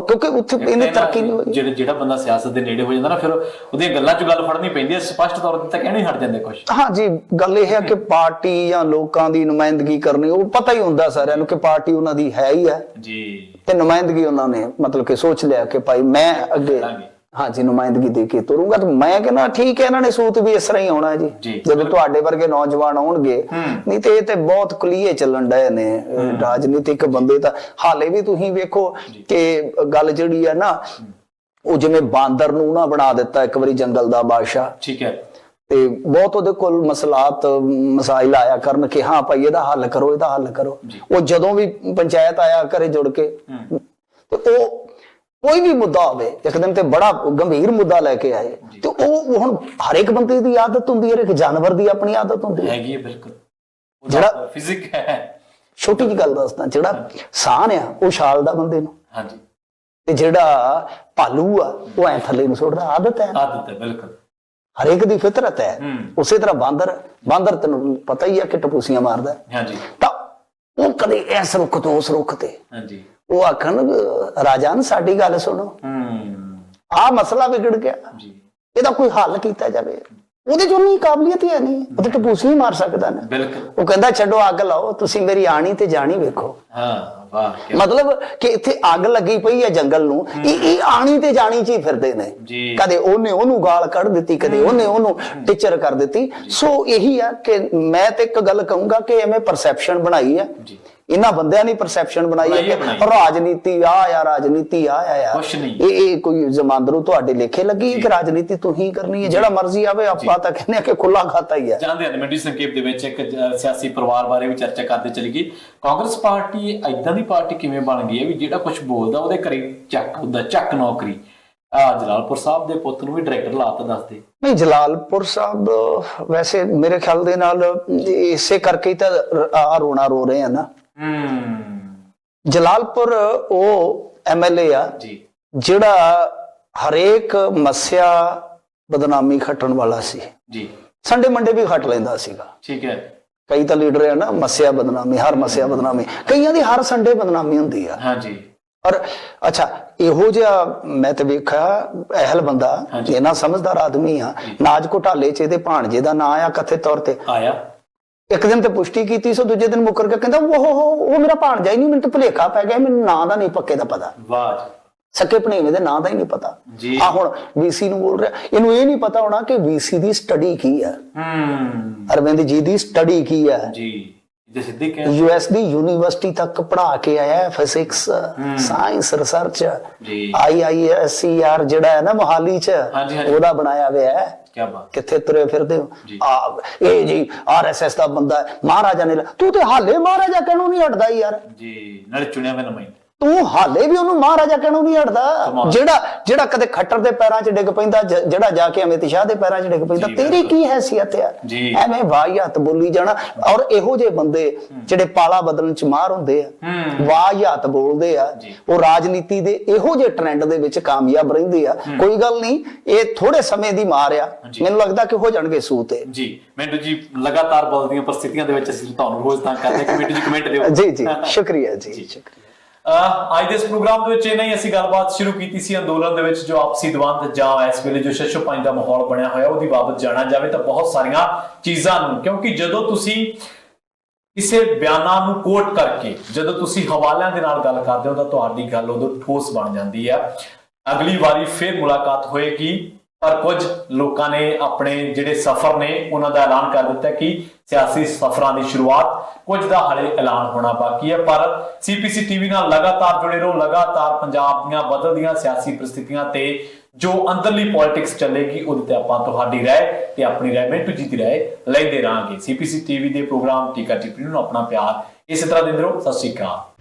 ਕਿਉਂਕਿ ਉੱਥੇ ਇਹਨੇ ਤਰੱਕੀ ਨਹੀਂ ਹੋਈ। ਜਿਹੜਾ ਬੰਦਾ ਸਿਆਸਤ ਦੇ ਨੇੜੇ ਹੋ ਜਾਂਦਾ ਨਾ, ਫਿਰ ਉਹਦੀਆਂ ਗੱਲਾਂ 'ਚ ਗੱਲ ਫੜਨੀ ਪੈਂਦੀ ਹੈ, ਸਪਸ਼ਟ ਤੌਰ ਤੇ ਤਾਂ ਕਹਿਣੇ ਹਟ ਜਾਂਦੇ ਕੁਝ। ਹਾਂ ਜੀ, ਗੱਲ ਇਹ ਹੈ ਕਿ ਪਾਰਟੀ ਜਾਂ ਲੋਕਾਂ ਦੀ ਨੁਮਾਇੰਦਗੀ ਕਰਨੀ, ਉਹ ਪਤਾ ਹੀ ਹੁੰਦਾ ਸਾਰਿਆਂ ਨੂੰ ਕਿ ਪਾਰਟੀ ਉਹਨਾਂ ਦੀ ਹੈ ਹੀ ਹੈ ਜੀ, ਤੇ ਨੁਮਾਇੰਦਗੀ ਉਹਨਾਂ ਨੇ ਮਤਲਬ ਕਿ ਸੋਚ ਲਿਆ ਕਿ ਭਾਈ ਮੈਂ ਅੱਗੇ ਹਾਂਜੀ ਨੁਮਾਇੰਦਗੀ ਦੇ ਕੇ ਤੁਰੂੰਗਾ। ਤੇ ਮੈਂ ਕਹਿੰਦਾ ਠੀਕ ਹੈ, ਇਹਨਾਂ ਨੇ ਸੂਤ ਵੀ ਇਸ ਤਰ੍ਹਾਂ ਹੀ ਆਉਣਾ ਜੀ, ਜਦੋਂ ਤੁਹਾਡੇ ਵਰਗੇ ਨੌਜਵਾਨ ਆਉਣਗੇ। ਨਹੀਂ ਤੇ ਇਹ ਤੇ ਬਹੁਤ ਕਲੀਏ ਚੱਲਣ ਡਏ ਨੇ ਰਾਜਨੀਤਿਕ ਬੰਦੇ ਤਾਂ। ਹਾਲੇ ਵੀ ਤੁਸੀਂ ਵੇਖੋ ਕਿ ਗੱਲ ਜਿਹੜੀ ਹੈ ਨਾ, ਉਹ ਜਿਵੇਂ ਬਾਂਦਰ ਨੂੰ ਨਾ ਬਣਾ ਦਿੱਤਾ ਇੱਕ ਵਾਰੀ ਜੰਗਲ ਦਾ ਬਾਦਸ਼ਾਹ। ਠੀਕ ਹੈ, ਤੇ ਬਹੁਤ ਉਹਦੇ ਕੋਲ ਮਸਾਇਲ ਆਇਆ ਕਰਨ ਕਿ ਹਾਂ ਭਾਈ ਇਹਦਾ ਹੱਲ ਕਰੋ, ਇਹਦਾ ਹੱਲ ਕਰੋ। ਉਹ ਜਦੋਂ ਵੀ ਪੰਚਾਇਤ ਆਇਆ ਘਰੇ ਜੁੜ ਕੇ, ਤੇ ਉਹ ਕੋਈ ਵੀ ਮੁੱਦਾ ਹੋਵੇ, ਇੱਕ ਦਿਨ ਤੇ ਬੜਾ ਗੰਭੀਰ ਮੁੱਦਾ ਲੈ ਕੇ ਆਏ, ਤੇ ਉਹ ਹੁਣ ਹਰ ਇੱਕ ਬੰਦੇ ਦੀ ਆਦਤ ਹੁੰਦੀ ਹੈ, ਇੱਕ ਜਾਨਵਰ ਦੀ ਆਪਣੀ ਆਦਤ ਹੁੰਦੀ ਹੈਗੀ ਹੈ। ਬਿਲਕੁਲ, ਜਿਹੜਾ ਫਿਜ਼ਿਕ ਹੈ, ਛੋਟੀ ਜਿਹੀ ਗੱਲ ਦੱਸਦਾ, ਜਿਹੜਾ ਸਾਹ ਆ ਉਹ ਛਾਲਦਾ ਬੰਦੇ ਨੂੰ, ਹਾਂਜੀ, ਤੇ ਜਿਹੜਾ ਭਾਲੂ ਆ ਉਹ ਐ ਥੱਲੇ ਨੂੰ ਸੁੱਟਦਾ। ਆਦਤ ਹੈ, ਆਦਤ ਹੈ, ਬਿਲਕੁਲ ਹਰੇਕ ਦੀ ਫਿਤਰਤ ਹੈ। ਉਸੇ ਤਰ੍ਹਾਂ ਬਾਂਦਰ ਤੈਨੂੰ ਪਤਾ ਹੀ ਹੈ ਕਿ ਟਪੂਸੀਆਂ ਮਾਰਦਾ। ਹਾਂਜੀ, ਤਾਂ ਉਹ ਕਦੇ ਇਸ ਰੁੱਖ ਤੋਂ ਉਸ ਰੁੱਖ ਤੇ, ਹਾਂਜੀ, ਉਹ ਆਖਣ ਰਾਜਾਨ ਸਾਡੀ ਗੱਲ ਸੁਣੋ, ਆਹ ਮਸਲਾ ਵਿਗੜ ਗਿਆ, ਇਹਦਾ ਕੋਈ ਹੱਲ ਕੀਤਾ ਜਾਵੇ। ਉਹਦੇ ਚ ਉਨੀ ਕਾਬਲੀਅਤ ਹੀ ਹੈ ਨਹੀਂ, ਉਹ ਤਾਂ ਟਪੂਸੀ ਹੀ ਮਾਰ ਸਕਦਾ ਨਾ। ਉਹ ਕਹਿੰਦਾ ਛੱਡੋ ਅੱਗ ਲਾਓ, ਤੁਸੀਂ ਮੇਰੀ ਆਣੀ ਤੇ ਜਾਣੀ ਵੇਖੋ। ਮਤਲਬ ਕਿ ਇੱਥੇ ਅੱਗ ਲੱਗੀ ਪਈ ਹੈ ਜੰਗਲ ਨੂੰ, ਇਹ ਆਣੀ ਤੇ ਜਾਣੀ ਚ ਹੀ ਫਿਰਦੇ ਨੇ। ਕਦੇ ਉਹਨੇ ਉਹਨੂੰ ਗਾਲ ਕੱਢ ਦਿੱਤੀ, ਕਦੇ ਉਹਨੇ ਉਹਨੂੰ ਟੀਚਰ ਕਰ ਦਿੱਤੀ। ਸੋ ਇਹੀ ਆ ਕਿ ਮੈਂ ਤੇ ਇੱਕ ਗੱਲ ਕਹੂੰਗਾ ਕਿ ਐਵੇਂ ਪਰਸੈਪਸ਼ਨ ਬਣਾਈ ਹੈ ਇਹਨਾਂ ਬੰਦਿਆਂ ਨੇ, ਪਰਸੈਪਸ਼ਨ ਬਣਾਈ ਹੈ ਕਿ ਰਾਜਨੀਤੀ ਰਾਜਨੀਤੀ ਇਹ ਕੋਈ ਜ਼ਮਾਂਦਰੂ ਤੁਹਾਡੇ ਲੇਖੇ ਲੱਗੀ ਹੈ ਕਿ ਰਾਜਨੀਤੀ ਤੁਸੀਂ ਕਰਨੀ ਹੈ, ਜਿਹੜਾ ਮਰਜ਼ੀ ਆਵੇ। ਆਪਾਂ ਤਾਂ ਕਹਿੰਦੇ ਆ ਕਿ ਖੁੱਲਾ ਖਾਤਾ ਹੀ ਹੈ। ਜਾਣਦੇ ਹਾਂ ਮਿੰਟੀ ਸੰਖੇਪ ਦੇ ਵਿੱਚ ਇੱਕ ਸਿਆਸੀ ਪਰਿਵਾਰ ਬਾਰੇ ਵੀ ਚਰਚਾ ਕਰਦੇ ਚਲੀ ਗਈ। ਕਾਂਗਰਸ ਪਾਰਟੀ ਏਦਾਂ ਦੀ ਪਾਰਟੀ ਕਿਵੇਂ ਬਣ ਗਈ ਹੈ ਵੀ ਜਿਹੜਾ ਕੁਝ ਬੋਲਦਾ ਉਹਦੇ ਘਰੇ ਚੱਕ ਨੌਕਰੀ। ਜਲਾਲਪੁਰ ਸਾਹਿਬ ਦੇ ਪੁੱਤ ਨੂੰ ਵੀ ਡਾਇਰੈਕਟਰ ਲਾਤਾ ਦੱਸਦੇ। ਨਹੀਂ, ਜਲਾਲਪੁਰ ਸਾਹਿਬ ਵੈਸੇ ਮੇਰੇ ਖਿਆਲ ਦੇ ਨਾਲ ਇਸੇ ਕਰਕੇ ਤਾਂ ਰੋਣਾ ਰੋ ਰਹੇ ਆ ਨਾ। ਜਲਾਲਪੁਰ ਉਹ MLA ਆ ਜਿਹੜਾ ਹਰੇਕ ਮੱਸਿਆ ਬਦਨਾਮੀ ਖੱਟਣ ਵਾਲਾ ਸੀ ਜੀ, ਸੰਡੇ ਮੰਡੇ ਵੀ ਖੱਟ ਲੈਂਦਾ ਸੀਗਾ। ਠੀਕ ਹੈ, ਕਈ ਤਾਂ ਲੀਡਰ ਆ ਨਾ ਮੱਸਿਆ ਬਦਨਾਮੀ, ਹਰ ਮੱਸਿਆ ਬਦਨਾਮੀ, ਕਈਆਂ ਦੀ ਹਰ ਸੰਡੇ ਬਦਨਾਮੀ ਹੁੰਦੀ ਆ। ਹਾਂਜੀ, ਔਰ ਅੱਛਾ ਇਹੋ ਜਿਹਾ ਮੈਂ ਤੇ ਵੇਖਿਆ ਅਹਿਲ ਬੰਦਾ, ਇਹਨਾਂ ਸਮਝਦਾਰ ਆਦਮੀ ਆ। ਨਾਜ ਘੁਟਾਲੇ ਚ ਇਹਦੇ ਭਾਣਜੇ ਦਾ ਨਾਂ ਆ, ਕਥਿਤ ਤੌਰ ਤੇ ਆਇਆ। ਇੱਕ ਦਿਨ ਤੇ ਪੁਸ਼ਟੀ ਕੀਤੀ ਸੋ ਦੂਜੇ ਦਿਨ ਮੁੱਕਰ ਕੇ ਕਹਿੰਦਾ ਉਹ ਮੇਰਾ ਭਾਣਜਾ ਹੀ ਨਹੀਂ, ਮੈਨੂੰ ਤਾਂ ਭੁਲੇਖਾ ਪੈ ਗਿਆ, ਮੈਨੂੰ ਨਾਂ ਦਾ ਨਹੀਂ ਪੱਕੇ ਦਾ ਪਤਾ। ਵਾਹ, ਸਕੇ ਭਣੇਵੇਂ ਦੇ ਨਾਂ ਦਾ ਹੀ ਨਹੀਂ ਪਤਾ। ਆ ਹੁਣ VC ਨੂੰ ਬੋਲ ਰਿਹਾ, ਇਹਨੂੰ ਇਹ ਨਹੀਂ ਪਤਾ ਹੋਣਾ ਕਿ VC ਦੀ ਸਟੱਡੀ ਕੀ ਹੈ, ਅਰਵਿੰਦ ਜੀ ਦੀ ਸਟੱਡੀ ਕੀ ਹੈ ਜੀ। US ਦੀ ਯੂਨੀਵਰਸਿਟੀ ਤੱਕ ਪੜ੍ਹਾ ਕੇ ਆਇਆ, ਫਿਜ਼ਿਕਸ, ਸਾਇੰਸ, ਰਿਸਰਚ। IISER ਜਿਹੜਾ ਹੈ ਨਾ ਮੋਹਾਲੀ ਚ, ਉਹਦਾ ਬਣਾਇਆ ਹੋਇਆ ਹੈ। ਕਿੱਥੇ ਤੁਰੇ ਫਿਰਦੇ ਹੋ ਇਹ ਜੀ, RSS ਦਾ ਬੰਦਾ ਮਹਾਰਾਜਾ ਨੇ। ਤੂੰ ਤੇ ਹਾਲੇ ਮਹਾਰਾਜਾ ਕਹਿਣੋਂ ਨਹੀਂ ਹਟਦਾ ਯਾਰ ਜੀ, ਨਾਲੇ ਚੁਣਿਆ ਹੋਇਆ ਨੁਮਾਇੰਦਾ। ਤੂੰ ਹਾਲੇ ਵੀ ਉਹਨੂੰ ਮਹਾਰਾਜਾ ਕਹਿਣੋਂ ਨਹੀਂ ਹਟਦਾ, ਜਿਹੜਾ ਕਦੇ ਖੱਟਰ ਦੇ ਪੈਰਾਂ 'ਚ ਡਿੱਗ ਪੈਂਦਾ, ਜਿਹੜਾ ਜਾ ਕੇ ਅਮਿਤ ਸ਼ਾਹ ਦੇ ਪੈਰਾਂ 'ਚ ਡਿੱਗ ਪੈਂਦਾ। ਤੇਰੀ ਕੀ ਹੈਸੀਅਤ ਆ ਐਵੇਂ ਵਾਹਿਆਤ ਬੋਲੀ ਜਾਣਾ? ਔਰ ਇਹੋ ਜਿਹੇ ਬੰਦੇ ਜਿਹੜੇ ਪਾਲਾ ਬਦਲਣ 'ਚ ਮਾਹਰ ਹੁੰਦੇ ਆ, ਵਾਹਿਆਤ ਬੋਲਦੇ ਆ, ਉਹ ਰਾਜਨੀਤੀ ਦੇ ਇਹੋ ਜਿਹੇ ਟ੍ਰੈਂਡ ਦੇ ਵਿੱਚ ਕਾਮਯਾਬ ਰਹਿੰਦੇ ਆ। ਕੋਈ ਗੱਲ ਨਹੀਂ, ਇਹ ਥੋੜੇ ਸਮੇਂ ਦੀ ਮਾਰ ਆ, ਮੈਨੂੰ ਲੱਗਦਾ ਕਿ ਹੋ ਜਾਣਗੇ ਸੂਤ ਜੀ। ਮਿੰਟੂ ਜੀ, ਲਗਾਤਾਰ ਬਦਲਦੀਆਂ ਪਰਿਸਥਿਤੀਆਂ ਦੇ ਵਿੱਚ ਅਸੀਂ ਤੁਹਾਨੂੰ ਰੋਜ਼ ਤੰਗ ਕਰਦੇ ਕਿ ਮਿੰਟੂ ਜੀ ਕਮੈਂਟ ਦਿਓ। ਜੀ ਜੀ, ਸ਼ੁਕਰੀਆ ਜੀ, ਸ਼ੁਕਰੀਆ। ਅੱਜ ਦੇ ਇਸ ਪ੍ਰੋਗਰਾਮ ਦੇ ਵਿੱਚ ਇਹ ਨਹੀਂ, ਅਸੀਂ ਗੱਲਬਾਤ ਸ਼ੁਰੂ ਕੀਤੀ ਸੀ ਅੰਦੋਲਨ ਦੇ ਵਿੱਚ ਜੋ ਆਪਸੀ ਦਵੰਦ ਜਾਂ ਇਸ ਵੇਲੇ ਜੋ ਸ਼ਸ਼ੋਪੰਜ ਦਾ ਮਾਹੌਲ ਬਣਿਆ ਹੋਇਆ ਉਹਦੀ ਬਾਬਤ ਜਾਣਿਆ ਜਾਵੇ ਤਾਂ ਬਹੁਤ ਸਾਰੀਆਂ ਚੀਜ਼ਾਂ ਨੂੰ, ਕਿਉਂਕਿ ਜਦੋਂ ਤੁਸੀਂ ਕਿਸੇ ਬਿਆਨਾਂ ਨੂੰ ਕੋਟ ਕਰਕੇ ਜਦੋਂ ਤੁਸੀਂ ਹਵਾਲਿਆਂ ਦੇ ਨਾਲ ਗੱਲ ਕਰਦੇ ਹੋ ਤਾਂ ਤੁਹਾਡੀ ਗੱਲ ਉਦੋਂ ਠੋਸ ਬਣ ਜਾਂਦੀ ਹੈ। ਅਗਲੀ ਵਾਰੀ ਫਿਰ ਮੁਲਾਕਾਤ ਹੋਏਗੀ, ਪਰ ਕੁਝ ਲੋਕਾਂ ਨੇ ਆਪਣੇ ਜਿਹੜੇ ਸਫ਼ਰ ਨੇ ਉਹਨਾਂ ਦਾ ਐਲਾਨ ਕਰ ਦਿੱਤਾ ਕਿ ਸਿਆਸੀ ਸਫ਼ਰਾਂ ਦੀ ਸ਼ੁਰੂਆਤ, ਕੁਝ ਦਾ ਹਲੇ ਐਲਾਨ ਹੋਣਾ ਬਾਕੀ ਹੈ। ਪਰ ਸੀਪੀਸੀ ਟੀਵੀ ਨਾਲ ਲਗਾਤਾਰ ਜੁੜੇ ਰਹੋ, ਲਗਾਤਾਰ ਪੰਜਾਬ ਦੀਆਂ ਬਦਲਦੀਆਂ ਸਿਆਸੀ परिस्थितियां ਤੇ ਜੋ ਅੰਦਰਲੀ ਪੋਲਿਟਿਕਸ ਚੱਲੇਗੀ ਉਹਦੇ ਤੇ ਆਪਾਂ ਤੁਹਾਡੀ ਰਾਏ ਤੇ ਆਪਣੀ ਰਾਏ ਮਿੰਟੂ ਜੀ ਦੀ ਰਾਏ ਲੈਂਦੇ ਰਹਾਂਗੇ। ਸੀਪੀਸੀ ਟੀਵੀ ਦੇ ਪ੍ਰੋਗਰਾਮ ਟੀਕਾ ਟਿੱਪਣੀ ਨੂੰ ਆਪਣਾ ਪਿਆਰ ਇਸੇ ਤਰ੍ਹਾਂ ਦਿੰਦੇ ਰਹੋ। ਸਤਿ ਸ਼੍ਰੀ ਅਕਾਲ।